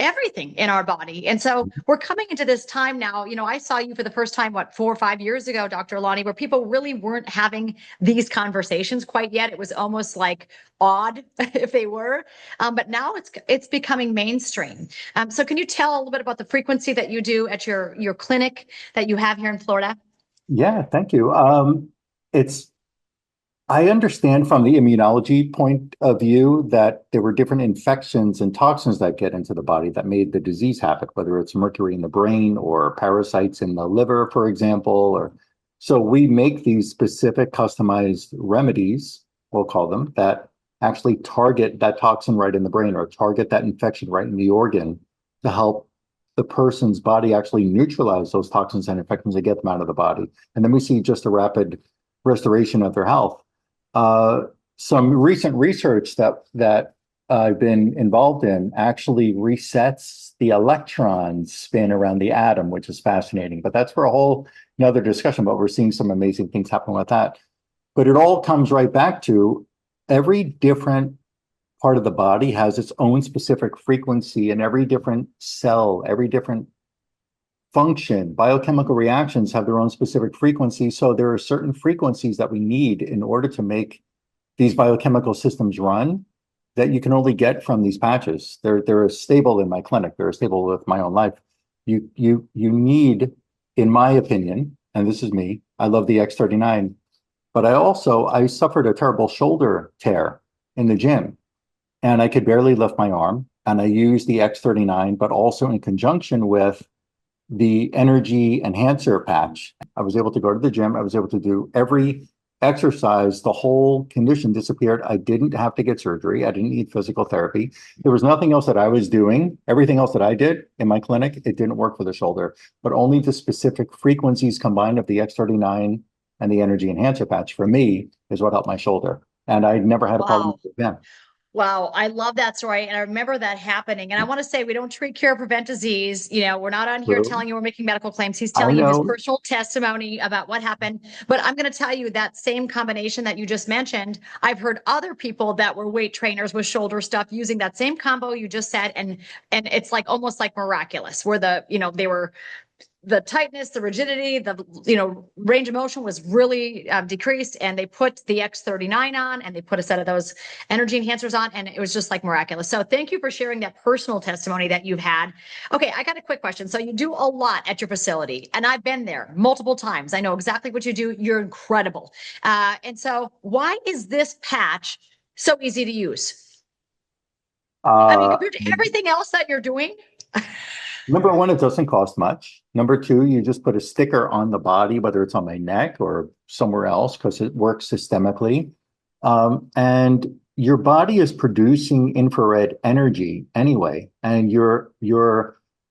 everything in our body. And so we're coming into this time now. I saw you for the first time, 4 or 5 years ago, Dr. Lonnie, where people really weren't having these conversations quite yet. It was almost like odd if they were, but now it's becoming mainstream. So can you tell a little bit about the frequency that you do at your clinic that you have here in Florida? Yeah, thank you. I understand from the immunology point of view that there were different infections and toxins that get into the body that made the disease happen, whether it's mercury in the brain or parasites in the liver, for example. So we make these specific customized remedies, we'll call them, that actually target that toxin right in the brain or target that infection right in the organ to help the person's body actually neutralize those toxins and infections and get them out of the body. And then we see just a rapid restoration of their health. Some recent research that I've been involved in actually resets the electron spin around the atom, which is fascinating. But that's for a whole another discussion. But we're seeing some amazing things happen with that. But it all comes right back to every different part of the body has its own specific frequency, and every different cell, every different function, biochemical reactions have their own specific frequency. So there are certain frequencies that we need in order to make these biochemical systems run that you can only get from these patches. They're stable in my clinic. They're stable with my own life. You need, in my opinion, and this is me, I love the X39, but I suffered a terrible shoulder tear in the gym, and I could barely lift my arm. And I used the X39, but also in conjunction with the energy enhancer patch. I was able to go to the gym. I was able to do every exercise. The whole condition disappeared. I didn't have to get surgery. I didn't need physical therapy. There was nothing else that I was doing. Everything else that I did in my clinic, it didn't work for the shoulder, but only the specific frequencies combined of the X39 and the energy enhancer patch for me is what helped my shoulder. And I never had a problem with them. Wow, I love that story. And I remember that happening. And I want to say, we don't treat, cure, prevent disease. We're not on here telling you we're making medical claims. He's telling you his personal testimony about what happened. But I'm going to tell you that same combination that you just mentioned, I've heard other people that were weight trainers with shoulder stuff using that same combo you just said. And it's like almost like miraculous, where they were the tightness, the rigidity, the range of motion was really decreased, and they put the X39 on, and they put a set of those energy enhancers on, and it was just like miraculous. So thank you for sharing that personal testimony that you've had. Okay, I got a quick question. So you do a lot at your facility, and I've been there multiple times. I know exactly what you do. You're incredible. And so why is this patch so easy to use? I mean, compared to everything else that you're doing. Number one, it doesn't cost much. Number two, you just put a sticker on the body, whether it's on my neck or somewhere else, because it works systemically. And your body is producing infrared energy anyway, and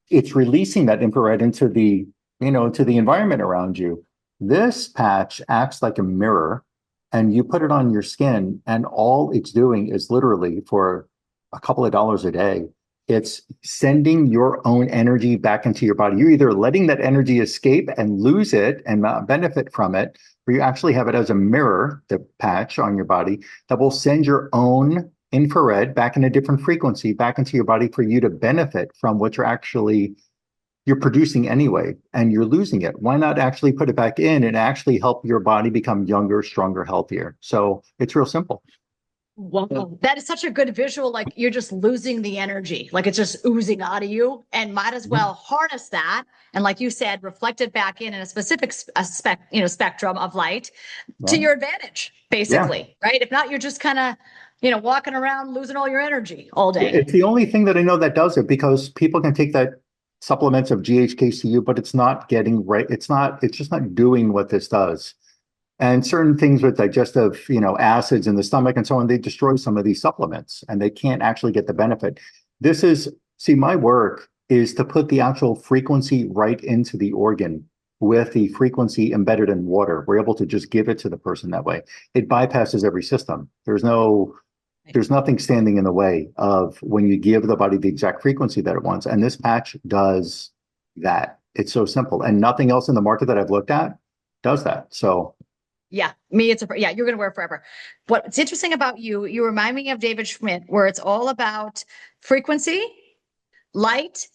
it's releasing that infrared into the environment around you. This patch acts like a mirror, and you put it on your skin, and all it's doing is literally for a couple of dollars a day, it's sending your own energy back into your body. You're either letting that energy escape and lose it and not benefit from it, or you actually have it as a mirror, the patch on your body, that will send your own infrared back in a different frequency back into your body for you to benefit from what you're producing anyway, and you're losing it. Why not actually put it back in and actually help your body become younger, stronger, healthier? So it's real simple. Wow, that is such a good visual. Like you're just losing the energy, like it's just oozing out of you, and might as well harness that. And like you said, reflect it back in a specific spectrum of light to your advantage, basically, right? If not, you're just kind of, walking around losing all your energy all day. It's the only thing that I know that does it, because people can take that supplements of GHKCU, but it's not getting right. It's just not doing what this does. And certain things with digestive, acids in the stomach and so on, they destroy some of these supplements and they can't actually get the benefit. My work is to put the actual frequency right into the organ with the frequency embedded in water. We're able to just give it to the person that way. It bypasses every system. There's nothing standing in the way of when you give the body the exact frequency that it wants. And this patch does that. It's so simple. And nothing else in the market that I've looked at does that. So yeah, you're going to wear it forever. What's interesting about you remind me of David Schmidt, where it's all about frequency, light,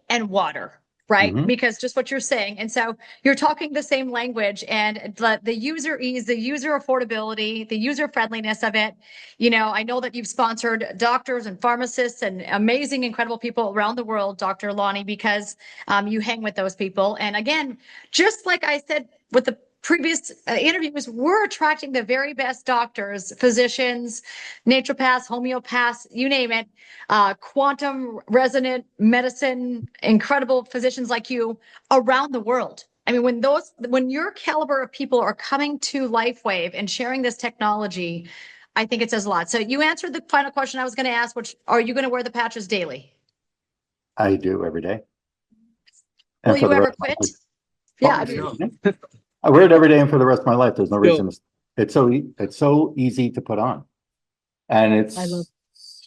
and water, right? Mhm. Because just what you're saying. And so you're talking the same language, and the user ease, the user affordability, the user friendliness of it. I know that you've sponsored doctors and pharmacists and amazing, incredible people around the world, Dr. Lonnie, because you hang with those people. And again, just like I said with the previous interviews, we're attracting the very best doctors, physicians, naturopaths, homeopaths, you name it, quantum resonant medicine, incredible physicians like you around the world. I mean, when your caliber of people are coming to LifeWave and sharing this technology, I think it says a lot. So you answered the final question I was going to ask, which are you going to wear the patches daily? I do every day. Will you ever quit? Yeah. I wear it every day and for the rest of my life. There's no reason. It's so easy to put on, and it's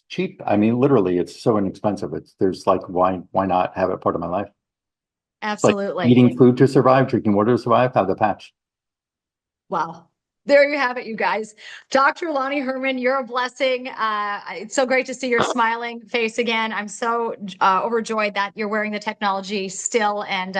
cheap. I mean, literally, it's so inexpensive. There's why not have it part of my life? Absolutely. Like eating food to survive, drinking water to survive, have the patch. Wow. There you have it, you guys. Dr. Lonnie Herman, you're a blessing. It's so great to see your smiling face again. I'm so overjoyed that you're wearing the technology still, and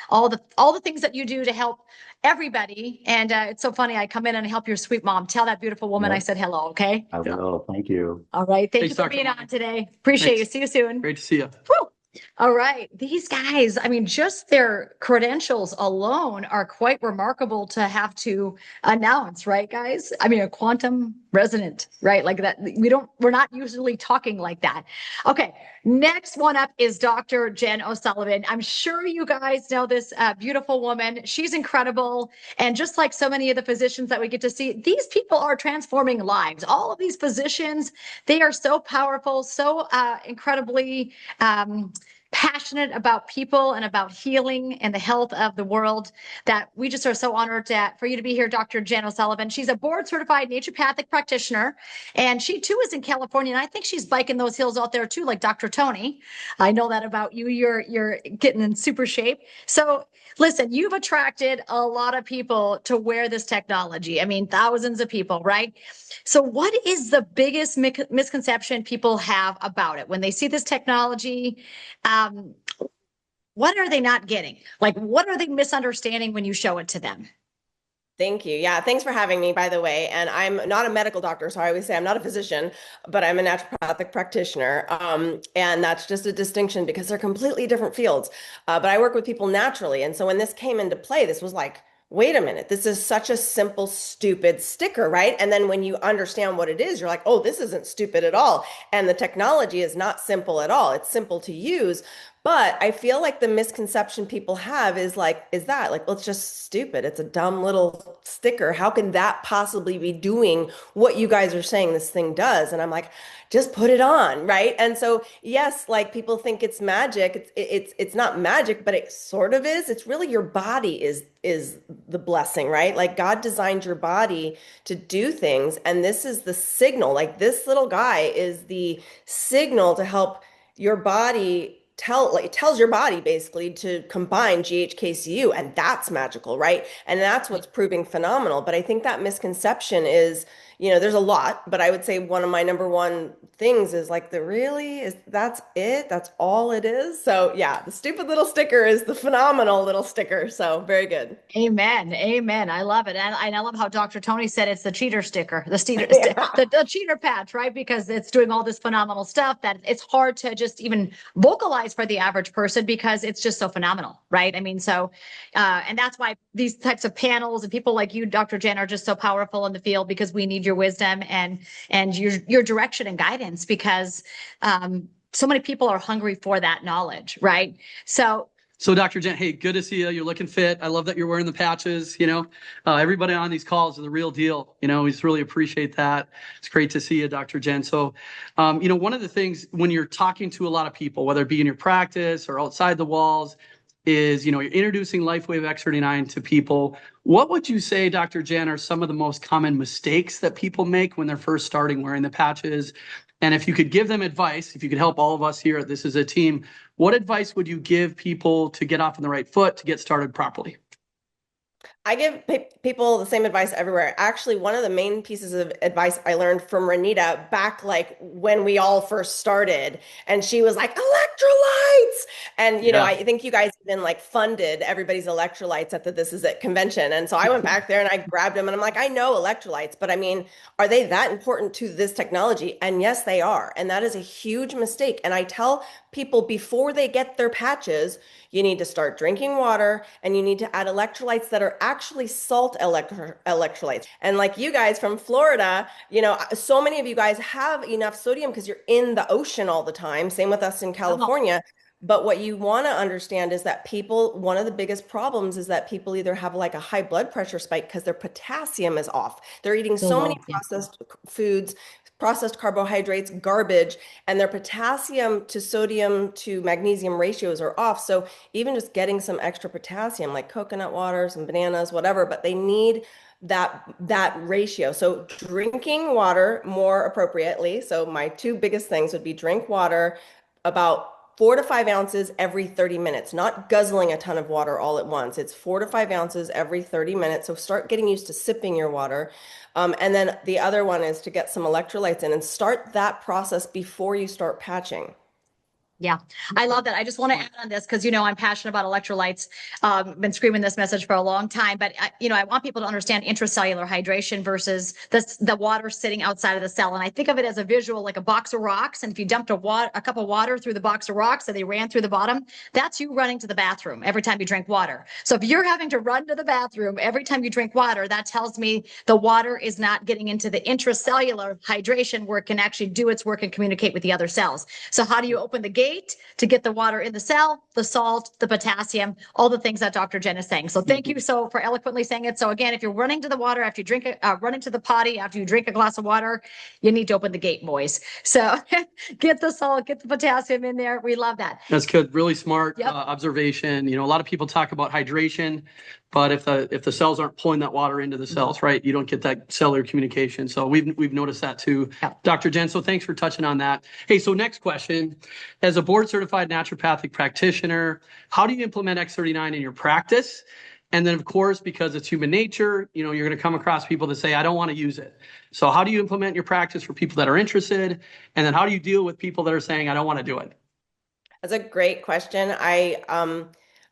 all the things that you do to help everybody. And it's so funny. I come in and help your sweet mom. Tell that beautiful woman I said hello, okay? I will. Thank you. All right. Thank you for being on today. Appreciate you. See you soon. Great to see you. Woo. All right. These guys, I mean, just their credentials alone are quite remarkable to have to announce, right, guys? I mean, a quantum resonant, right? Like that. We're not usually talking like that. Okay. Next one up is Dr. Jen O'Sullivan. I'm sure you guys know this beautiful woman. She's incredible. And just like so many of the physicians that we get to see, these people are transforming lives. All of these physicians, they are so powerful, so incredibly passionate about people and about healing and the health of the world, that we just are so honored for you to be here, Dr. Jen O'Sullivan. She's a board certified naturopathic practitioner, and she too is in California. And I think she's biking those hills out there too, like Dr. Tony. I know that about you. You're getting in super shape. So listen, you've attracted a lot of people to wear this technology. I mean, thousands of people, right? So what is the biggest misconception people have about it when they see this technology? what are they not getting? Like, what are they misunderstanding when you show it to them? Thank you. Yeah, thanks for having me, by the way. And I'm not a medical doctor, so I always say I'm not a physician, but I'm a naturopathic practitioner. And that's just a distinction because they're completely different fields. But I work with people naturally. And so when this came into play, this was like, wait a minute, this is such a simple, stupid sticker, right? And then when you understand what it is, you're like, oh, this isn't stupid at all. And the technology is not simple at all. It's simple to use. But I feel like the misconception people have is like, is that like, well, it's just stupid. It's a dumb little sticker. How can that possibly be doing what you guys are saying this thing does? And I'm like, just put it on, right? And so, yes, like people think it's magic. It's not magic, but it sort of is. It's really your body is the blessing, right? Like God designed your body to do things, and this is the signal. Like this little guy is the signal to help your body it tells your body basically to combine GHKCU, and that's magical, right? And that's what's proving phenomenal. But I think that misconception is, there's a lot, but I would say one of my number one things is like that's it? That's all it is? So yeah, the stupid little sticker is the phenomenal little sticker. So very good. Amen. Amen. I love it. And I love how Dr. Tony said it's the cheater sticker, the cheater patch, right? Because it's doing all this phenomenal stuff that it's hard to just even vocalize for the average person because it's just so phenomenal, right? I mean, and that's why these types of panels and people like you, Dr. Jen, are just so powerful in the field because we need your wisdom and your direction and guidance because so many people are hungry for that knowledge, right? So Dr. Jen, hey, good to see you. You're looking fit. I love that you're wearing the patches. Everybody on these calls is the real deal. We just really appreciate that. It's great to see you, Dr. Jen. So, one of the things when you're talking to a lot of people, whether it be in your practice or outside the walls, is, you're introducing LifeWave X39 to people. What would you say, Dr. Jen, are some of the most common mistakes that people make when they're first starting wearing the patches? And if you could give them advice, if you could help all of us here at This Is a Team, what advice would you give people to get off on the right foot, to get started properly? I give people the same advice everywhere. Actually, one of the main pieces of advice I learned from Renita back like when we all first started, and she was like, electrolytes. And, I think you guys even like funded everybody's electrolytes at the This Is It convention. And so I went back there and I grabbed them and I'm like, I know electrolytes, but I mean, are they that important to this technology? And yes, they are. And that is a huge mistake. And I tell people before they get their patches, you need to start drinking water and you need to add electrolytes that are actually salt electrolytes. And like you guys from Florida, so many of you guys have enough sodium because you're in the ocean all the time. Same with us in California. But what you want to understand is that one of the biggest problems is that people either have like a high blood pressure spike because their potassium is off. They're eating so many processed foods, processed carbohydrates, garbage, and their potassium to sodium to magnesium ratios are off. So even just getting some extra potassium, like coconut water, some bananas, whatever, but they need that ratio. So drinking water more appropriately. So my two biggest things would be drink water about 4 to 5 ounces every 30 minutes, not guzzling a ton of water all at once. It's 4 to 5 ounces every 30 minutes. So start getting used to sipping your water. And then the other one is to get some electrolytes in and start that process before you start patching. Yeah, I love that. I just want to add on this because, I'm passionate about electrolytes. Been screaming this message for a long time, but I want people to understand intracellular hydration versus the water sitting outside of the cell. And I think of it as a visual, like a box of rocks. And if you dumped a cup of water through the box of rocks and they ran through the bottom, that's you running to the bathroom every time you drink water. So if you're having to run to the bathroom every time you drink water, that tells me the water is not getting into the intracellular hydration where it can actually do its work and communicate with the other cells. So how do you open the gate to get the water in the cell, the salt, the potassium, all the things that Dr. Jen is saying. So thank you for eloquently saying it. So again, if you're running to the water after you drink running to the potty after you drink a glass of water, you need to open the gate, boys. So get the salt, get the potassium in there. We love that. That's good. Really smart observation. A lot of people talk about hydration, but if the cells aren't pulling that water into the cells, right, you don't get that cellular communication. So we've noticed that too, Dr. Jen. So thanks for touching on that. Hey, so next question: as a board certified naturopathic practitioner, how do you implement X39 in your practice? And then, of course, because it's human nature, you're going to come across people that say, I don't want to use it. So how do you implement your practice for people that are interested? And then how do you deal with people that are saying, I don't want to do it? That's a great question.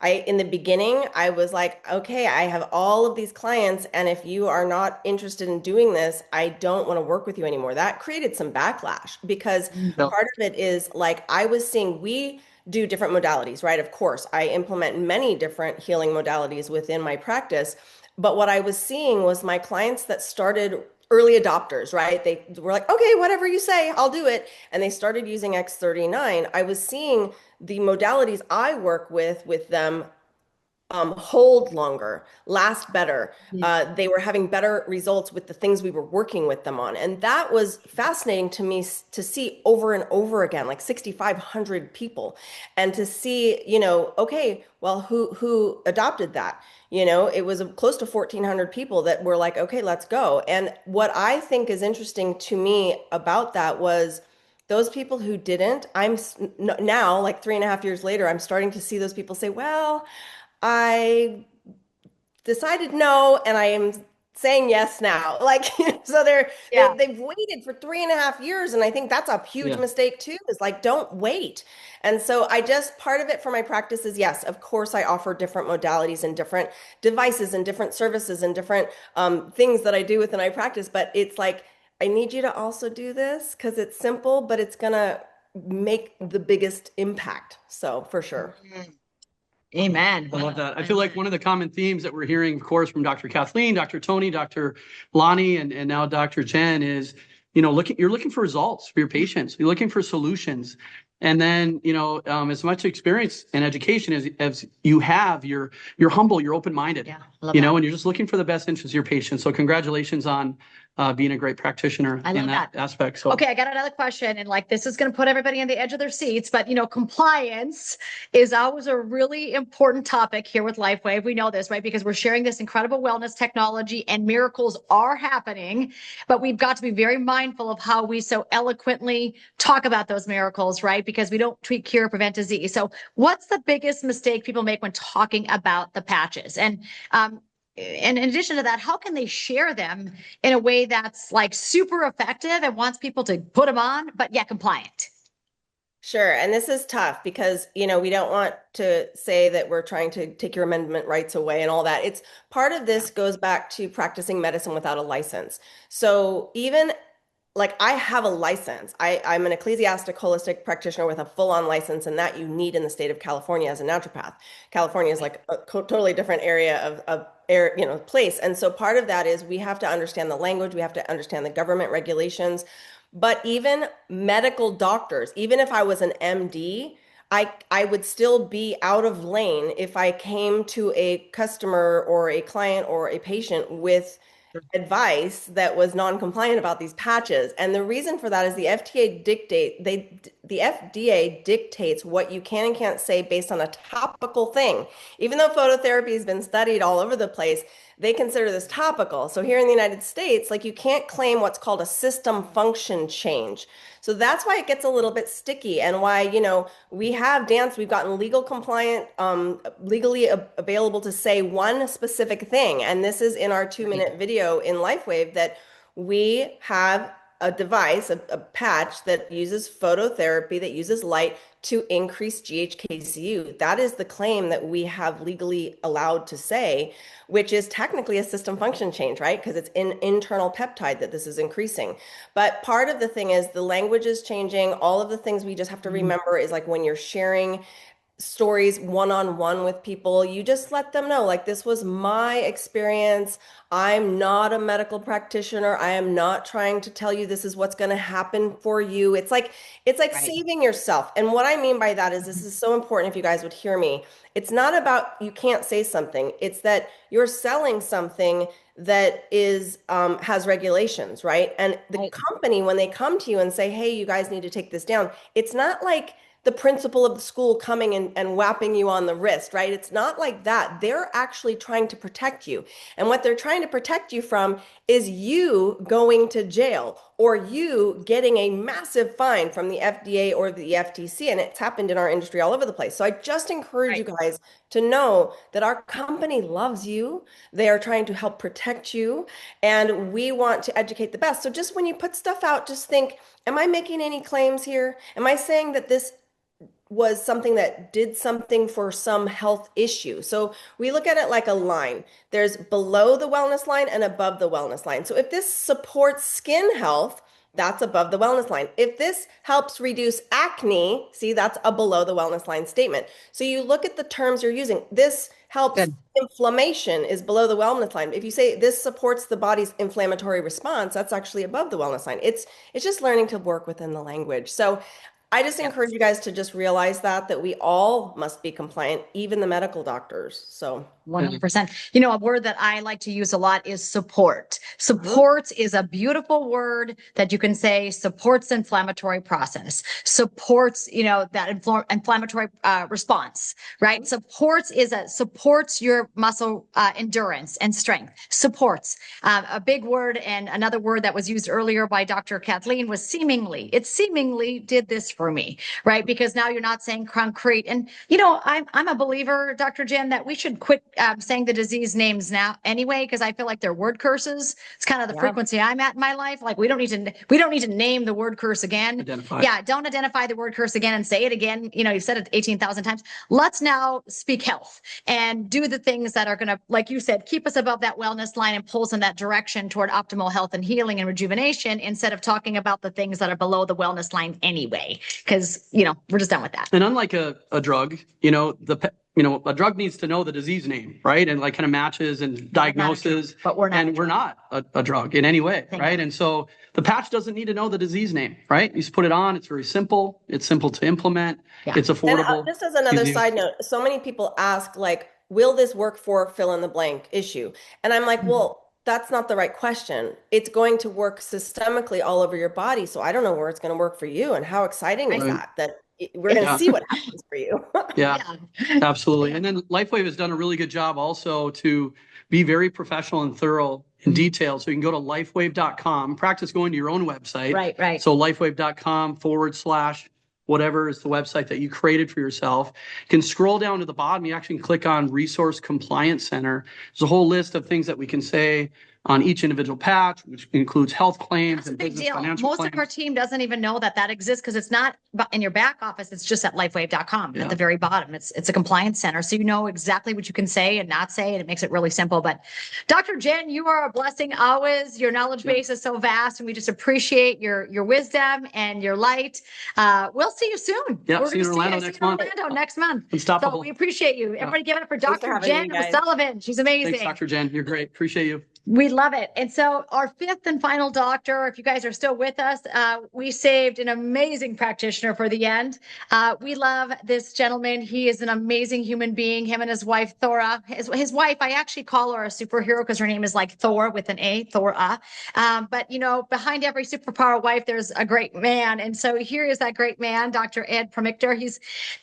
In the beginning, I was like, okay, I have all of these clients, and if you are not interested in doing this, I don't want to work with you anymore. That created some backlash because Yep. part of it is like I was seeing we do different modalities, right? Of course, I implement many different healing modalities within my practice. But what I was seeing was my clients that started early adopters, right? They were like, okay, whatever you say, I'll do it. And they started using X39. I was seeing the modalities I work with them hold longer, last better. They were having better results with the things we were working with them on. And that was fascinating to me to see over and over again, like 6,500 people. And to see, okay, well, who adopted that? It was close to 1,400 people that were like, okay, let's go. And what I think is interesting to me about that was those people who didn't, now, like 3.5 years later, I'm starting to see those people say, well, I decided no, and I am saying yes now. Like, so Yeah. they've waited for 3.5 years, and I think that's a huge Yeah. mistake too, is like, don't wait. And so part of it for my practice is, yes, of course, I offer different modalities and different devices and different services and different things that I do within my practice, but it's like, I need you to also do this because it's simple, but it's gonna make the biggest impact. So for sure. Amen. I love that. I feel like one of the common themes that we're hearing, of course, from Dr. Kathleen, Dr. Tony, Dr. Lonnie, and now Dr. Jen is, you're looking for results for your patients. You're looking for solutions. And then, as much experience and education as you have, you're humble, you're open-minded, Yeah, and you're just looking for the best interests of your patients. So congratulations on being a great practitioner I in love that aspect. So Okay, I got another question, and like this is going to put everybody on the edge of their seats, but compliance is always a really important topic here with LifeWave. We know this, right? Because we're sharing this incredible wellness technology and miracles are happening, but we've got to be very mindful of how we so eloquently talk about those miracles, right? Because we don't treat, cure, prevent disease. So what's the biggest mistake people make when talking about the patches? And in addition to that, how can they share them in a way that's like super effective and wants people to put them on, but yet compliant? Sure. And this is tough because, we don't want to say that we're trying to take your amendment rights away and all that. It's part of this goes back to practicing medicine without a license. So even like I have a license. I'm an ecclesiastic holistic practitioner with a full-on license, and that you need in the state of California as a naturopath. California is like a totally different area of air, place. And so part of that is we have to understand the language, we have to understand the government regulations. But even medical doctors, even if I was an MD, I would still be out of lane if I came to a customer or a client or a patient with advice that was non-compliant about these patches. And the reason for that is the FDA dictates what you can and can't say based on a topical thing. Even though phototherapy has been studied all over the place, they consider this topical. So here in the United States, like you can't claim what's called a system function change. So that's why it gets a little bit sticky and why, we've gotten legal compliant, legally available to say one specific thing. And this is in our 2-minute video in LifeWave that we have a device, a patch that uses phototherapy, that uses light to increase GHKCU. That is the claim that we have legally allowed to say, which is technically a system function change, right? Because it's an internal peptide that this is increasing. But part of the thing is the language is changing. All of the things we just have to remember is like when you're sharing stories one-on-one with people, you just let them know, like, this was my experience. I'm not a medical practitioner. I am not trying to tell you this is what's going to happen for you. It's like Right. saving yourself. And what I mean by that is this is so important if you guys would hear me. It's not about you can't say something. It's that you're selling something that is has regulations, right? And the company, when they come to you and say, hey, you guys need to take this down, it's not like the principal of the school coming and whapping you on the wrist, right? It's not like that. They're actually trying to protect you. And what they're trying to protect you from is you going to jail or you getting a massive fine from the FDA or the FTC. And it's happened in our industry all over the place. So I just encourage you guys to know that our company loves you. They are trying to help protect you. And we want to educate the best. So just when you put stuff out, just think, am I making any claims here? Am I saying that this was something that did something for some health issue. So we look at it like a line. There's below the wellness line and above the wellness line. So if this supports skin health, that's above the wellness line. If this helps reduce acne, see, that's a below the wellness line statement. So you look at the terms you're using. This helps inflammation is below the wellness line. If you say this supports the body's inflammatory response, that's actually above the wellness line. It's just learning to work within the language. So I just encourage you guys to just realize that we all must be compliant, even the medical doctors. So 100%. You know, a word that I like to use a lot is support. Support is a beautiful word that you can say supports the inflammatory process, supports, you know, that inflammatory response, right? Supports your muscle endurance and strength. Supports. A big word, and another word that was used earlier by Dr. Kathleen was seemingly. It seemingly did this for me, right? Because now you're not saying concrete. And, you know, I'm a believer, Dr. Jen, that we should quit saying the disease names now anyway, because I feel like they're word curses. It's kind of the frequency I'm at in my life. Like we don't need to name the word curse again. Don't identify the word curse again and say it again. You know, you've said it 18,000 times. Let's now speak health and do the things that are going to, like you said, keep us above that wellness line and pull us in that direction toward optimal health and healing and rejuvenation, instead of talking about the things that are below the wellness line anyway, because, you know, we're just done with that. And unlike a drug, you know, a drug needs to know the disease name, right? And like kind of matches and diagnoses. But we're not a drug in any way, right? And so the patch doesn't need to know the disease name, right? You just put it on. It's very simple. It's simple to implement. It's affordable. And just as another side note, so many people ask, like, will this work for fill in the blank issue? And I'm like, well, that's not the right question. It's going to work systemically all over your body. So I don't know where it's going to work for you. And how exciting is that we're going to see what happens for you. Absolutely. And then LifeWave has done a really good job also to be very professional and thorough in detail. So you can go to lifewave.com, practice going to your own website. Right. So lifewave.com/ whatever is the website that you created for yourself. You can scroll down to the bottom. You actually can click on Resource Compliance Center. There's a whole list of things that we can say on each individual patch, which includes health claims and business financial Most claims. of our team doesn't even know that exists, because it's not in your back office. It's just at lifewave.com at the very bottom. It's a compliance center. So you know exactly what you can say and not say, and it makes it really simple. But Dr. Jen, you are a blessing always. Your knowledge base is so vast, and we just appreciate your wisdom and your light. We'll see you soon. Yeah, see you in Orlando next month. Unstoppable. So we appreciate you. Everybody give it up for Dr. Jen O'Sullivan. She's amazing. Thanks, Dr. Jen. You're great. Appreciate you. We love it. And so our fifth and final doctor, if you guys are still with us, we saved an amazing practitioner for the end. We love this gentleman. He is an amazing human being, him and his wife, Thora. His wife, I actually call her a superhero because her name is like Thor with an A, Thora. But, you know, behind every superpower wife, there's a great man. And so here is that great man, Dr. Ed Promictor.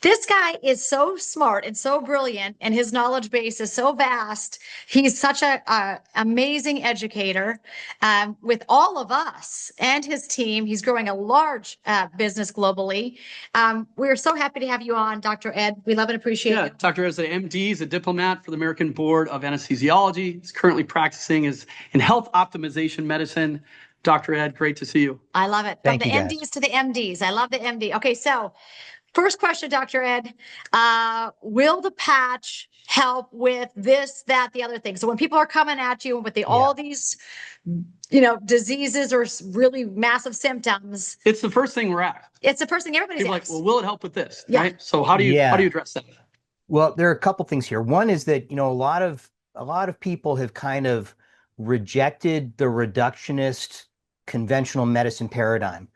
This guy is so smart and so brilliant, and his knowledge base is so vast. He's such a amazing educator with all of us and his team. He's growing a large business globally. We're so happy to have you on, Dr. Ed. We love and appreciate it. Dr. Ed is an MD. He's a diplomat for the American Board of Anesthesiology. He's currently practicing in health optimization medicine. Dr. Ed, great to see you. I love it. From the MDs to the MDs. I love the MD. Okay, so first question, Dr. Ed. Will the patch help with this, that, the other thing? So when people are coming at you with all these, you know, diseases or really massive symptoms, it's the first thing we're asked. It's the first thing everybody's like, asked. well, will it help with this? Right. So how do you address that? Well, there are a couple things here. One is that, you know, a lot of people have kind of rejected the reductionist conventional medicine paradigm,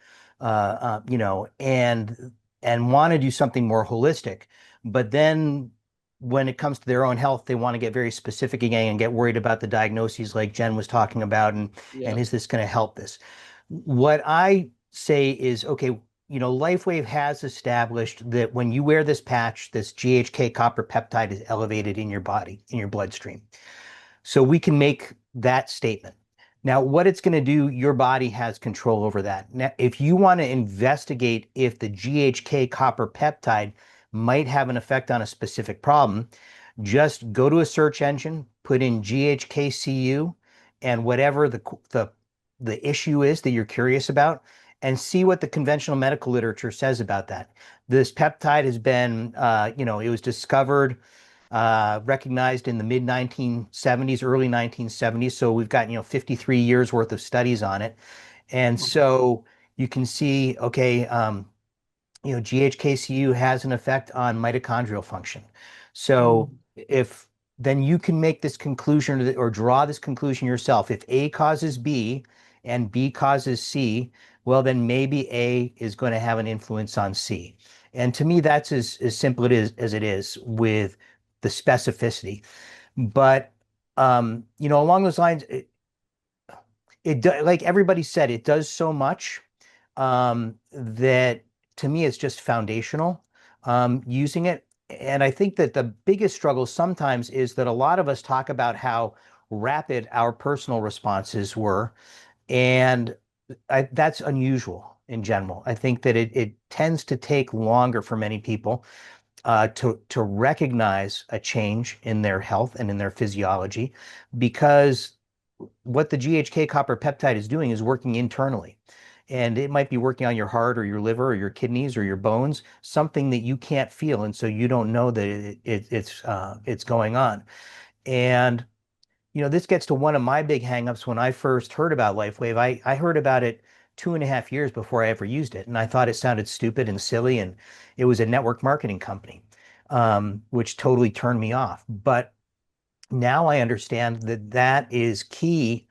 you know, and want to do something more holistic. But then when it comes to their own health, they want to get very specific again and get worried about the diagnoses like Jen was talking about. And is this going to help this? What I say is, okay, you know, LifeWave has established that when you wear this patch, this GHK copper peptide is elevated in your body, in your bloodstream. So we can make that statement. Now, what it's going to do, your body has control over that. Now, if you want to investigate if the GHK copper peptide might have an effect on a specific problem, just go to a search engine, put in GHKCU and whatever the issue is that you're curious about, and see what the conventional medical literature says about that. This peptide has been, it was discovered, recognized in the mid 1970s, early 1970s. So we've got, 53 years worth of studies on it. And so you can see, okay, GHKCU has an effect on mitochondrial function. So if then you can make this conclusion or draw this conclusion yourself. If A causes B and B causes C, well, then maybe A is going to have an influence on C. And to me, that's as simple as it is with the specificity. But along those lines, like everybody said, it does so much that to me it's just foundational using it. And I think that the biggest struggle sometimes is that a lot of us talk about how rapid our personal responses were, and that's unusual in general. I think that it tends to take longer for many people to recognize a change in their health and in their physiology, because what the GHK copper peptide is doing is working internally. And it might be working on your heart or your liver or your kidneys or your bones, something that you can't feel, and so you don't know that it's going on. And this gets to one of my big hangups. When I first heard about LifeWave, I heard about it 2.5 years before I ever used it, and I thought it sounded stupid and silly, and it was a network marketing company, which totally turned me off. But now I understand that that is key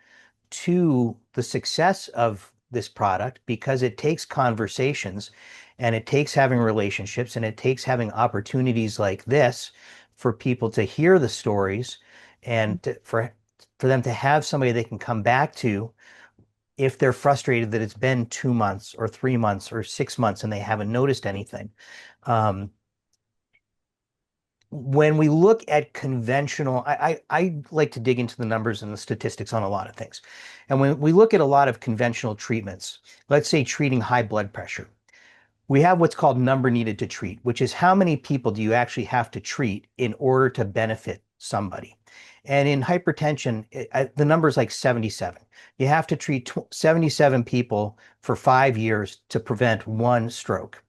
to the success of this product, because it takes conversations and it takes having relationships and it takes having opportunities like this for people to hear the stories and for them to have somebody they can come back to if they're frustrated that it's been 2 months or 3 months or 6 months and they haven't noticed anything. When we look at conventional, I like to dig into the numbers and the statistics on a lot of things. And when we look at a lot of conventional treatments, let's say treating high blood pressure, we have what's called number needed to treat, which is how many people do you actually have to treat in order to benefit somebody. And in hypertension, the number is like 77. You have to treat 77 people for 5 years to prevent one stroke.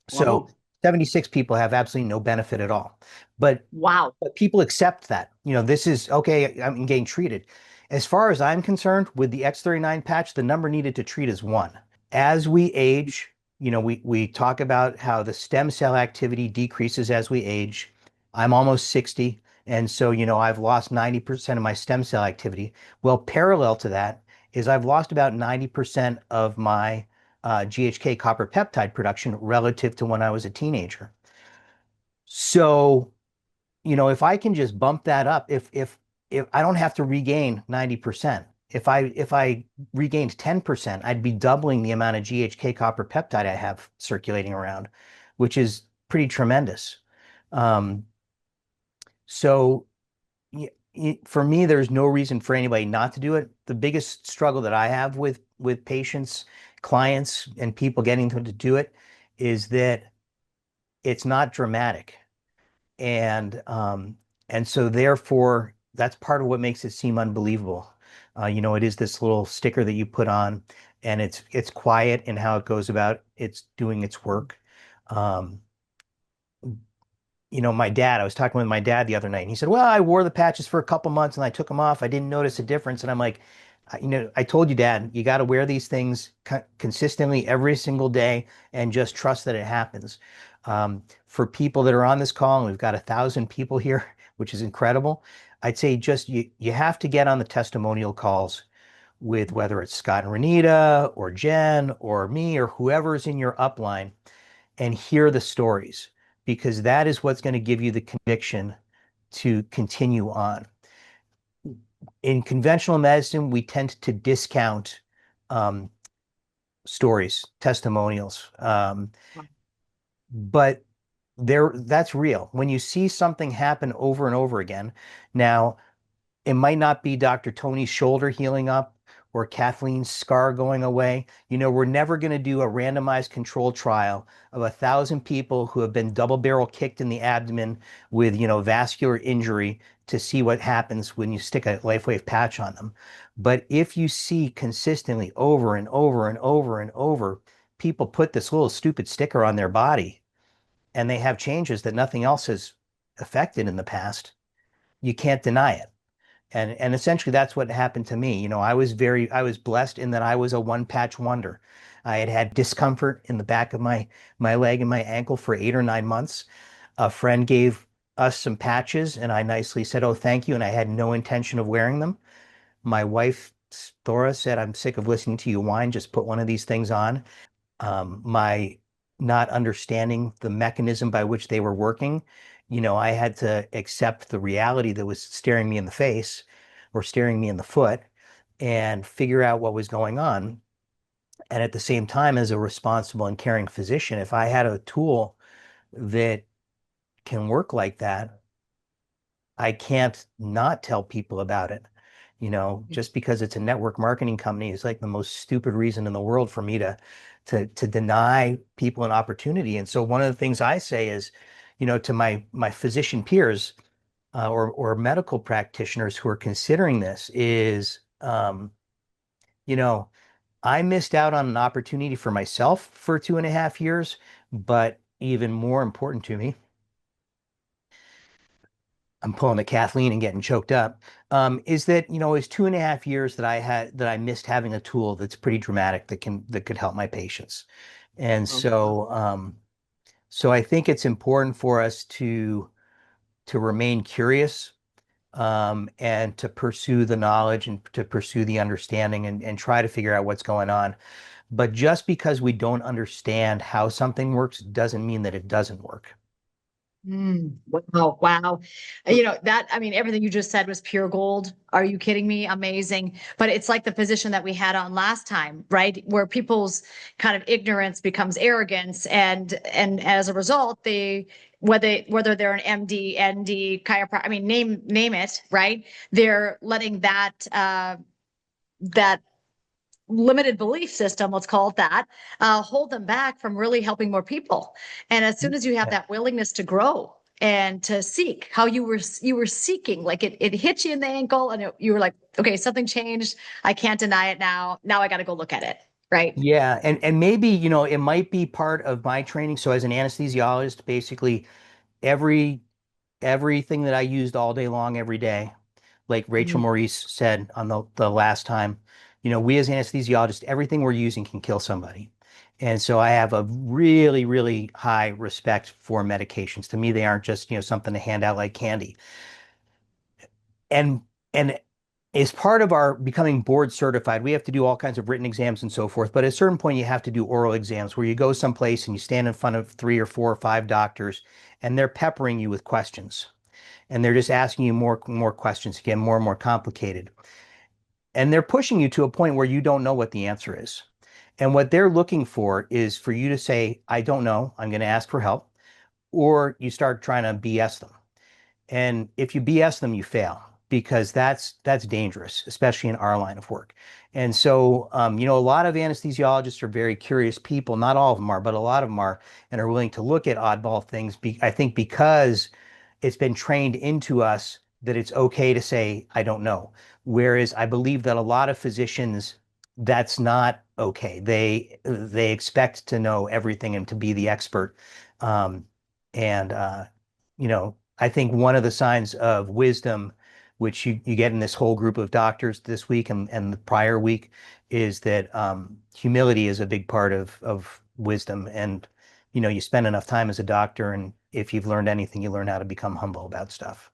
So 76 people have absolutely no benefit at all. But wow, but people accept that. This is okay, I'm getting treated. As far as I'm concerned, with the X39 patch, the number needed to treat is 1. As we age, we talk about how the stem cell activity decreases as we age. I'm almost 60, and so I've lost 90% of my stem cell activity. Well, parallel to that is I've lost about 90% of my GHK copper peptide production relative to when I was a teenager. So, if I can just bump that up, if I don't have to regain 90%, if I regained 10%, I'd be doubling the amount of GHK copper peptide I have circulating around, which is pretty tremendous. So for me, there's no reason for anybody not to do it. The biggest struggle that I have with patients, clients, and people getting them to do it is that it's not dramatic. And so therefore, that's part of what makes it seem unbelievable. It is this little sticker that you put on, and it's quiet in how it goes about it's doing its work. My dad, I was talking with my dad the other night, and he said, well, I wore the patches for a couple months and I took them off. I didn't notice a difference. And I'm like, I told you, Dad, you got to wear these things consistently every single day and just trust that it happens. For people that are on this call, and we've got 1,000 people here, which is incredible, I'd say just you have to get on the testimonial calls with whether it's Scott and Renita or Jen or me or whoever's in your upline and hear the stories, because that is what's going to give you the conviction to continue on. In conventional medicine, we tend to discount stories, testimonials, but that's real. When you see something happen over and over again, now it might not be Dr. Tony's shoulder healing up or Kathleen's scar going away. We're never going to do a randomized control trial of 1,000 people who have been double barrel kicked in the abdomen with, vascular injury to see what happens when you stick a LifeWave patch on them. But if you see consistently over and over and over and over, people put this little stupid sticker on their body and they have changes that nothing else has affected in the past, you can't deny it. And essentially that's what happened to me. I was blessed in that I was a one patch wonder. I had discomfort in the back of my leg and my ankle for 8 or 9 months. A friend gave us some patches and I nicely said, "Oh, thank you." And I had no intention of wearing them. My wife, Thora, said, "I'm sick of listening to you whine. Just put one of these things on." My not understanding the mechanism by which they were working, I had to accept the reality that was staring me in the face or staring me in the foot and figure out what was going on. And at the same time, as a responsible and caring physician, if I had a tool that can work like that, I can't not tell people about it. Just because it's a network marketing company is like the most stupid reason in the world for me to deny people an opportunity. And so one of the things I say is, to my physician peers or medical practitioners who are considering this is, I missed out on an opportunity for myself for 2.5 years, but even more important to me, I'm pulling a Kathleen and getting choked up, is that, it's 2.5 years that I missed having a tool that's pretty dramatic that could help my patients. And so I think it's important for us to remain curious, and to pursue the knowledge and to pursue the understanding and try to figure out what's going on. But just because we don't understand how something works doesn't mean that it doesn't work. Wow. Wow. Everything you just said was pure gold. Are you kidding me? Amazing. But it's like the position that we had on last time, right? Where people's kind of ignorance becomes arrogance. And as a result, whether they're an MD, ND, chiropractor, name it, right? They're letting that limited belief system, let's call it that, hold them back from really helping more people. And as soon as you have that willingness to grow and to seek, how you were seeking, like it hit you in the ankle and you were like, okay, something changed. I can't deny it now. Now I got to go look at it. Right. Yeah. And maybe, it might be part of my training. So as an anesthesiologist, basically everything that I used all day long, every day, like Rachel Maurice said on the last time, we as anesthesiologists, everything we're using can kill somebody. And so I have a really, really high respect for medications. To me, they aren't just, something to hand out like candy. And as part of our becoming board certified, we have to do all kinds of written exams and so forth. But at a certain point, you have to do oral exams where you go someplace and you stand in front of 3 or 4 or 5 doctors and they're peppering you with questions. And they're just asking you more questions, again, more and more complicated. And they're pushing you to a point where you don't know what the answer is. And what they're looking for is for you to say, "I don't know, I'm going to ask for help," or you start trying to BS them. And if you BS them, you fail, because that's dangerous, especially in our line of work. And so, a lot of anesthesiologists are very curious people. Not all of them are, but a lot of them are, and are willing to look at oddball things. I think because it's been trained into us that it's okay to say, "I don't know." Whereas I believe that a lot of physicians, that's not okay. They expect to know everything and to be the expert. And I think one of the signs of wisdom, which you get in this whole group of doctors this week and the prior week, is that humility is a big part of wisdom. And you spend enough time as a doctor, and if you've learned anything, you learn how to become humble about stuff.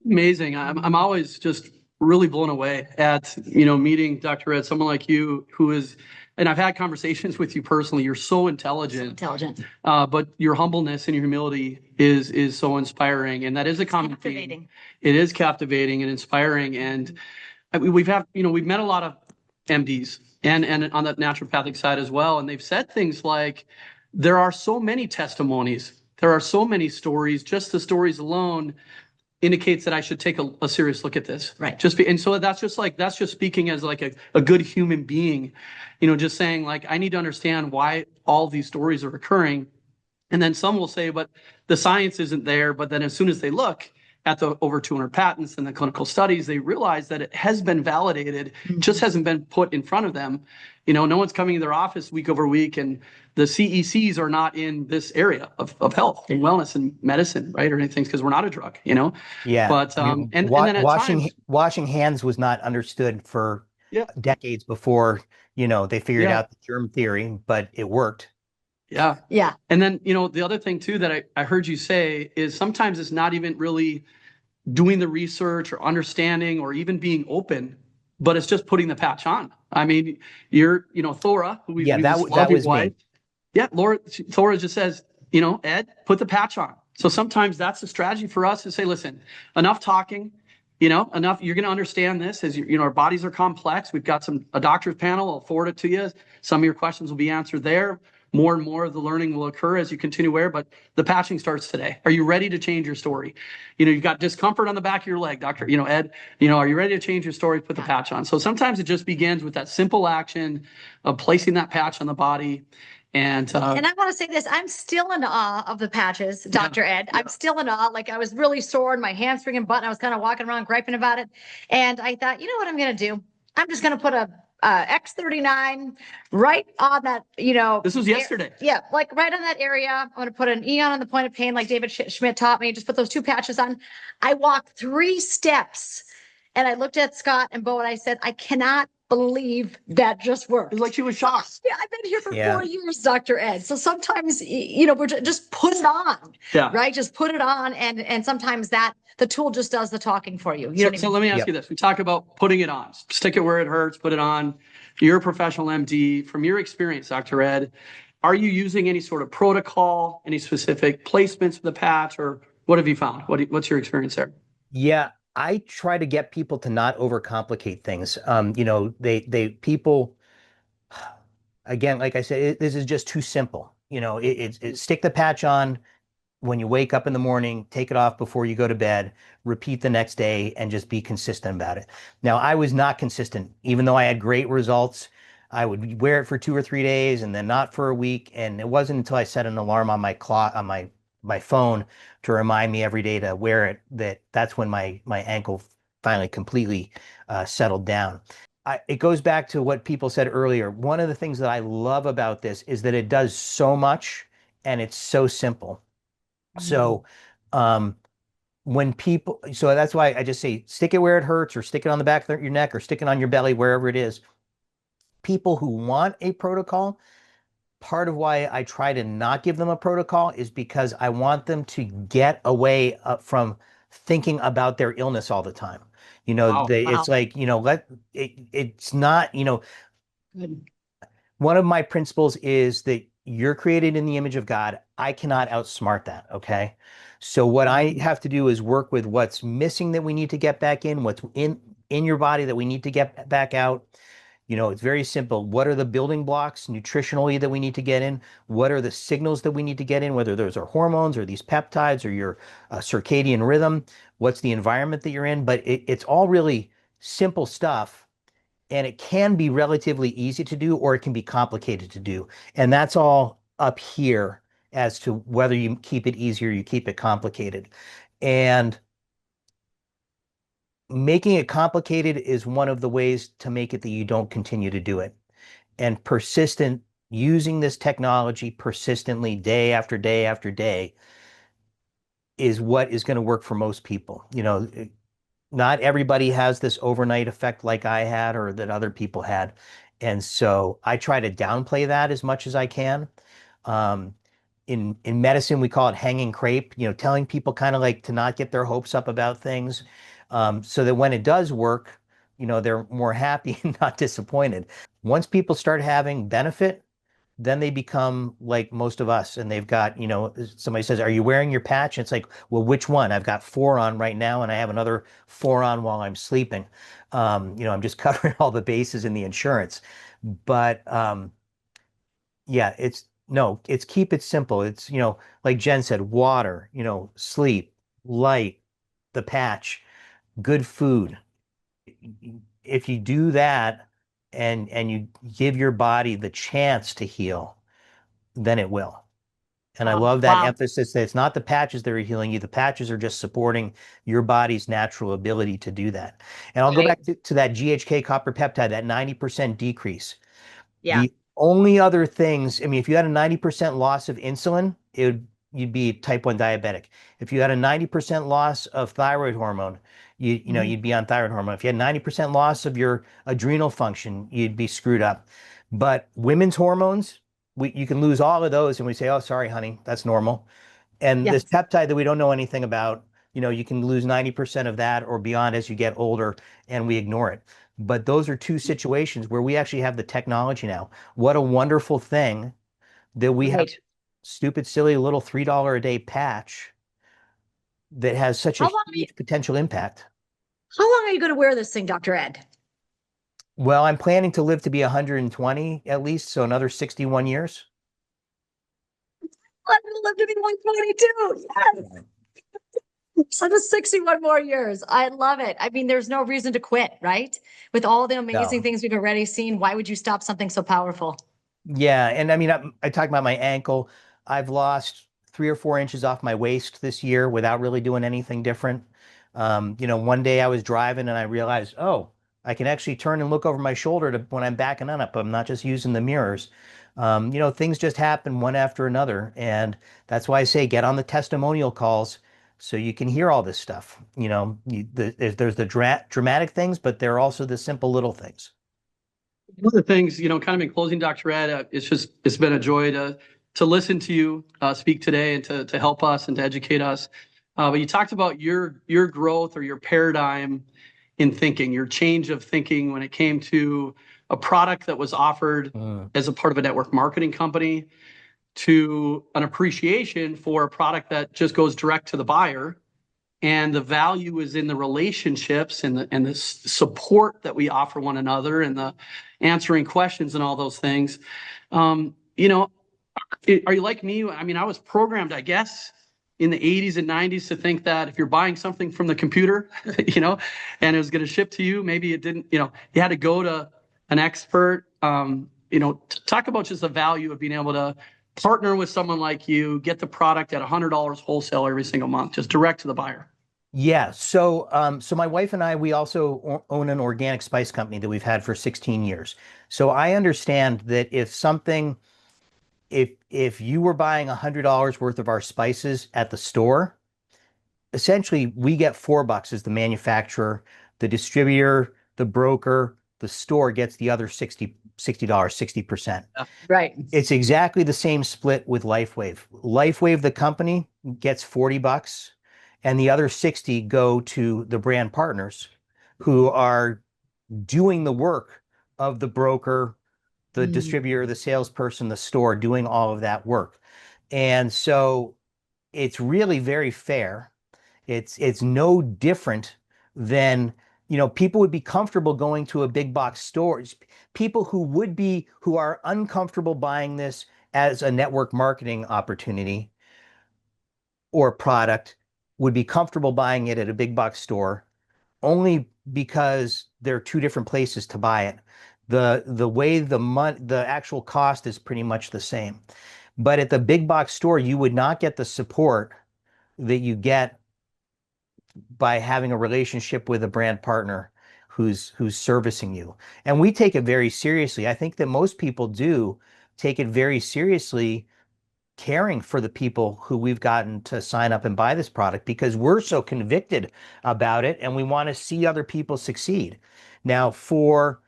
Amazing. I'm always just really blown away at, meeting Dr. Ed, someone like you who is, and I've had conversations with you personally. You're so intelligent. But your humbleness and your humility is so inspiring. And that is a common theme. It is captivating and inspiring. And we've met a lot of MDs and on the naturopathic side as well. And they've said things like, there are so many testimonies. There are so many stories. Just the stories alone indicates that I should take a serious look at this. Right. And so that's just speaking as like a good human being, just saying like, I need to understand why all these stories are occurring. And then some will say, but the science isn't there. But then as soon as they look, at the over 200 patents and the clinical studies, they realize that it has been validated, just hasn't been put in front of them. No one's coming to their office week over week, and the CECs are not in this area of health and wellness and medicine, right? Or anything, because we're not a drug, Yeah. But and then at times, washing hands was not understood for decades before, they figured out the germ theory, but it worked. Yeah. Yeah. And then, the other thing too that I heard you say is sometimes it's not even really doing the research or understanding or even being open, but it's just putting the patch on. I mean, Thora, who that was me. Yeah, Thora just says, Ed, put the patch on. So sometimes that's the strategy for us to say, listen, enough talking, enough. You're going to understand this as our bodies are complex. We've got a doctor's panel. I'll forward it to you. Some of your questions will be answered there. More and more of the learning will occur as you continue wear, but the patching starts today. Are you ready to change your story? You've got discomfort on the back of your leg, doctor, Ed, are you ready to change your story? Put the patch on. So sometimes it just begins with that simple action of placing that patch on the body. And I want to say this, I'm still in awe of the patches, Dr. Ed. I'm still in awe. Like, I was really sore in my hamstring and butt. I was kind of walking around griping about it. And I thought, what I'm going to do? I'm just going to put a X39 right on that, this was yesterday. Yeah, like right on that area. I'm going to put an Eon on the point of pain, like David Schmidt taught me. Just put those 2 patches on. I walked 3 steps and I looked at Scott and Bo and I said, I cannot believe that just worked. It's like she was shocked. Yeah, I've been here for 4 years, Dr. Ed. So sometimes, we're just put it on. Yeah. Right? Just put it on. And sometimes the tool just does the talking for you. So let me ask you this. We talk about putting it on. Stick it where it hurts, put it on. You're a professional MD. From your experience, Dr. Ed, are you using any sort of protocol, any specific placements for the patch, or what have you found? What's your experience there? Yeah, I try to get people to not overcomplicate things. People, again, like I said, this is just too simple. Stick the patch on when you wake up in the morning, take it off before you go to bed, repeat the next day, and just be consistent about it. Now, I was not consistent, even though I had great results. I would wear it for 2 or 3 days and then not for a week. And it wasn't until I set an alarm on my clock, on my phone, to remind me every day to wear it, that's when my ankle finally completely settled down. It goes back to what people said earlier. One of the things that I love about this is that it does so much and it's so simple. So so that's why I just say stick it where it hurts, or stick it on the back of your neck, or stick it on your belly, wherever it is. People who want a protocol, part of why I try to not give them a protocol is because I want them to get away from thinking about their illness all the time. It's like, it's not, one of my principles is that you're created in the image of God. I cannot outsmart that. Okay. So what I have to do is work with what's missing that we need to get back in, what's in your body that we need to get back out. It's very simple. What are the building blocks nutritionally that we need to get in? What are the signals that we need to get in, whether those are hormones or these peptides or your circadian rhythm? What's the environment that you're in? But it's all really simple stuff. And it can be relatively easy to do, or it can be complicated to do. And that's all up here as to whether you keep it easy or you keep it complicated. And making it complicated is one of the ways to make it that you don't continue to do it. And using this technology persistently, day after day after day, is what is going to work for most people. Not everybody has this overnight effect like I had or that other people had. And so I try to downplay that as much as I can. In medicine, we call it hanging crepe, telling people kind of like to not get their hopes up about things, so that when it does work, they're more happy and not disappointed. Once people start having benefit, then they become like most of us, and they've got, somebody says, are you wearing your patch? And it's like, well, which one? I've got 4 on right now, and I have another 4 on while I'm sleeping. I'm just covering all the bases in the insurance. But yeah, it's keep it simple. It's, like Jen said, water, sleep, light, the patch, good food. If you do that, and you give your body the chance to heal, then it will. And I love that emphasis that it's not the patches that are healing you. The patches are just supporting your body's natural ability to do that. And I'll go back to that GHK copper peptide, that 90% decrease. Yeah. The only other things, I mean, if you had a 90% loss of insulin, you'd be type 1 diabetic. If you had a 90% loss of thyroid hormone, you'd be on thyroid hormone. If you had 90% loss of your adrenal function, you'd be screwed up. But women's hormones, you can lose all of those, and we say, oh, sorry, honey, that's normal. And this peptide that we don't know anything about, you can lose 90% of that or beyond as you get older, and we ignore it. But those are two situations where we actually have the technology now. What a wonderful thing that we have stupid, silly little $3 a day patch that has such a huge potential impact. How long are you going to wear this thing, Dr. Ed? Well, I'm planning to live to be 120 at least, so another 61 years. I'm going to live to be 122. Yes. So just 61 more years. I love it. I mean, there's no reason to quit, right? With all the amazing things we've already seen, why would you stop something so powerful? Yeah. And I mean, I talked about my ankle. I've lost 3 or 4 inches off my waist this year without really doing anything different. One day I was driving and I realized, oh, I can actually turn and look over my shoulder when I'm backing up. I'm not just using the mirrors. Things just happen one after another. And that's why I say get on the testimonial calls so you can hear all this stuff. There's the dramatic things, but there are also the simple little things. One of the things, kind of in closing, Dr. Ed, it's been a joy to listen to you speak today and to help us and to educate us. But you talked about your growth or your paradigm in thinking, your change of thinking when it came to a product that was offered as a part of a network marketing company to an appreciation for a product that just goes direct to the buyer. And the value is in the relationships and the support that we offer one another and the answering questions and all those things. Are you like me? I mean, I was programmed, I guess, in the 80s and 90s to think that if you're buying something from the computer, and it was going to ship to you, maybe it didn't, you had to go to an expert. Talk about just the value of being able to partner with someone like you, get the product at $100 wholesale every single month, just direct to the buyer. Yeah. So my wife and I, we also own an organic spice company that we've had for 16 years. So I understand that if you were buying $100 worth of our spices at the store, essentially we get $4 as the manufacturer, the distributor, the broker, the store gets the other $60, 60%. Right. It's exactly the same split with LifeWave. LifeWave, the company, gets $40, and the other 60 go to the brand partners who are doing the work of the broker, the distributor, the salesperson, the store, doing all of that work. And so it's really very fair. It's no different than, people would be comfortable going to a big box store. People who are uncomfortable buying this as a network marketing opportunity or product would be comfortable buying it at a big box store only because there are two different places to buy it. The way the actual cost is pretty much the same. But at the big box store, you would not get the support that you get by having a relationship with a brand partner who's servicing you. And we take it very seriously. I think that most people do take it very seriously, caring for the people who we've gotten to sign up and buy this product because we're so convicted about it and we want to see other people succeed. Now, for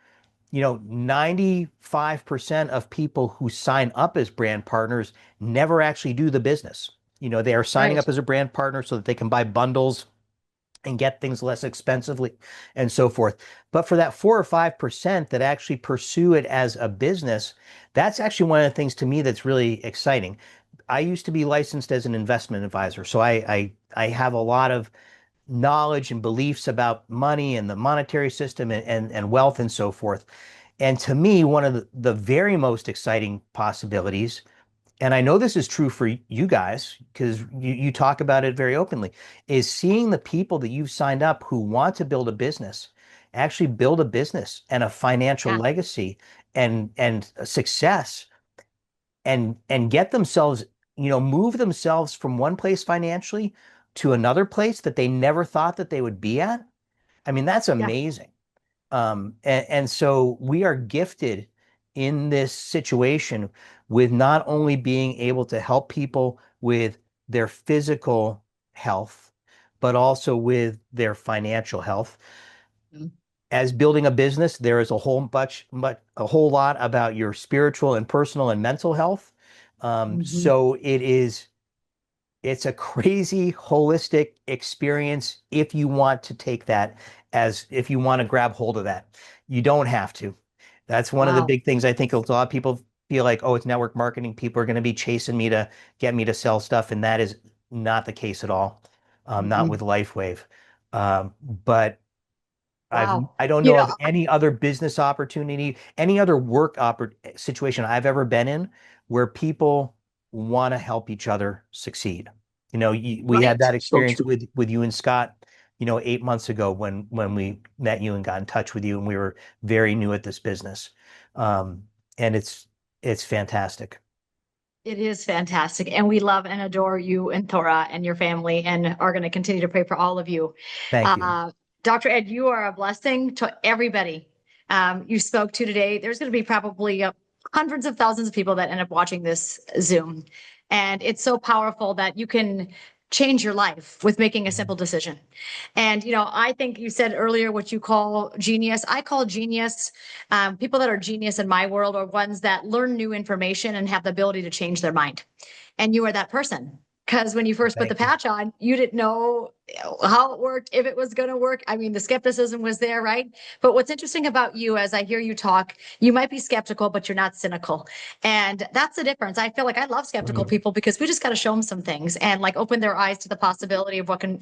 95% of people who sign up as brand partners never actually do the business. They are signing up as a brand partner so that they can buy bundles and get things less expensively and so forth. But for that 4 or 5% that actually pursue it as a business, that's actually one of the things to me that's really exciting. I used to be licensed as an investment advisor, so I have a lot of knowledge and beliefs about money and the monetary system and wealth and so forth. And to me, one of the very most exciting possibilities, and I know this is true for you guys because you talk about it very openly, is seeing the people that you've signed up who want to build a business, actually build a business and a financial legacy and a success and get themselves, move themselves from one place financially to another place that they never thought that they would be at. I mean, that's amazing. And so we are gifted in this situation with not only being able to help people with their physical health, but also with their financial health. As building a business, there is a whole lot about your spiritual and personal and mental health. So it's a crazy holistic experience if you want to take that, if you want to grab hold of that. You don't have to. That's one of the big things. I think a lot of people feel like, oh, it's network marketing. People are going to be chasing me to get me to sell stuff. And that is not the case at all. Not with LifeWave. But I don't know of any other business opportunity, any other work situation I've ever been in where people want to help each other succeed. We had that experience with you and Scott, 8 months ago when we met you and got in touch with you, and we were very new at this business. And it's fantastic. It is fantastic. And we love and adore you and Thora and your family, and are going to continue to pray for all of you. Thank you. Dr. Ed, you are a blessing to everybody you spoke to today. There's going to be probably hundreds of thousands of people that end up watching this Zoom. And it's so powerful that you can change your life with making a simple decision. And, I think you said earlier what you call genius. I call genius, people that are genius in my world are ones that learn new information and have the ability to change their mind. And you are that person. Because when you first put the patch on, you didn't know how it worked, if it was going to work. I mean, the skepticism was there, right? But what's interesting about you, as I hear you talk, you might be skeptical, but you're not cynical. And that's the difference. I feel like I love skeptical people because we just got to show them some things and open their eyes to the possibility of what can,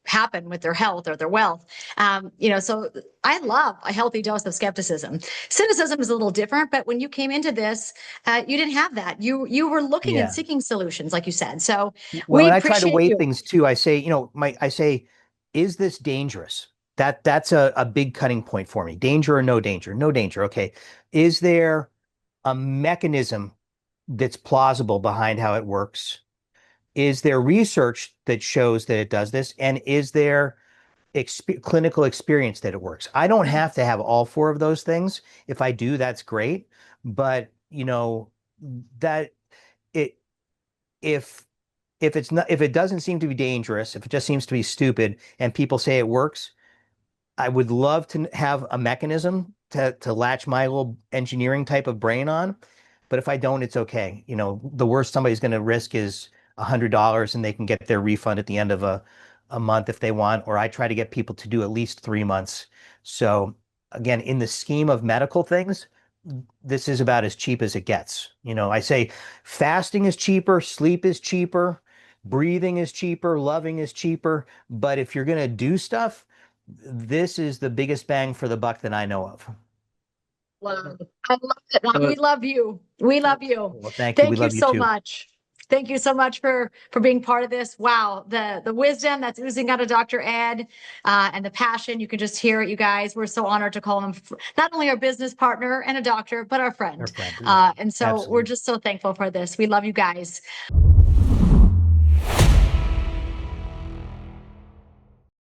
happen with their health or their wealth. So I love a healthy dose of skepticism. Cynicism is a little different, but when you came into this, you didn't have that. You were looking and seeking solutions, like you said. So when I try to weigh things too, I say, is this dangerous? That's a big cutting point for me. Danger or no danger? No danger. Okay. Is there a mechanism that's plausible behind how it works? Is there research that shows that it does this? And is there clinical experience that it works? I don't have to have all four of those things. If I do, that's great. But that if it doesn't seem to be dangerous, if it just seems to be stupid and people say it works, I would love to have a mechanism to latch my little engineering type of brain on. But if I don't, it's okay. The worst somebody's going to risk is $100, and they can get their refund at the end of a month if they want, or I try to get people to do at least 3 months. So again, in the scheme of medical things, this is about as cheap as it gets. I say fasting is cheaper, sleep is cheaper, breathing is cheaper, loving is cheaper. But if you're going to do stuff, this is the biggest bang for the buck that I know of. Wow. I love it. We love you. We love you. Well, thank you. We love you so too. much. Thank you so much for being part of this. Wow. The wisdom that's oozing out of Dr. Ed, and the passion, you can just hear it, you guys. We're so honored to call him not only our business partner and a doctor, but our friend. And so we're just so thankful for this. We love you guys.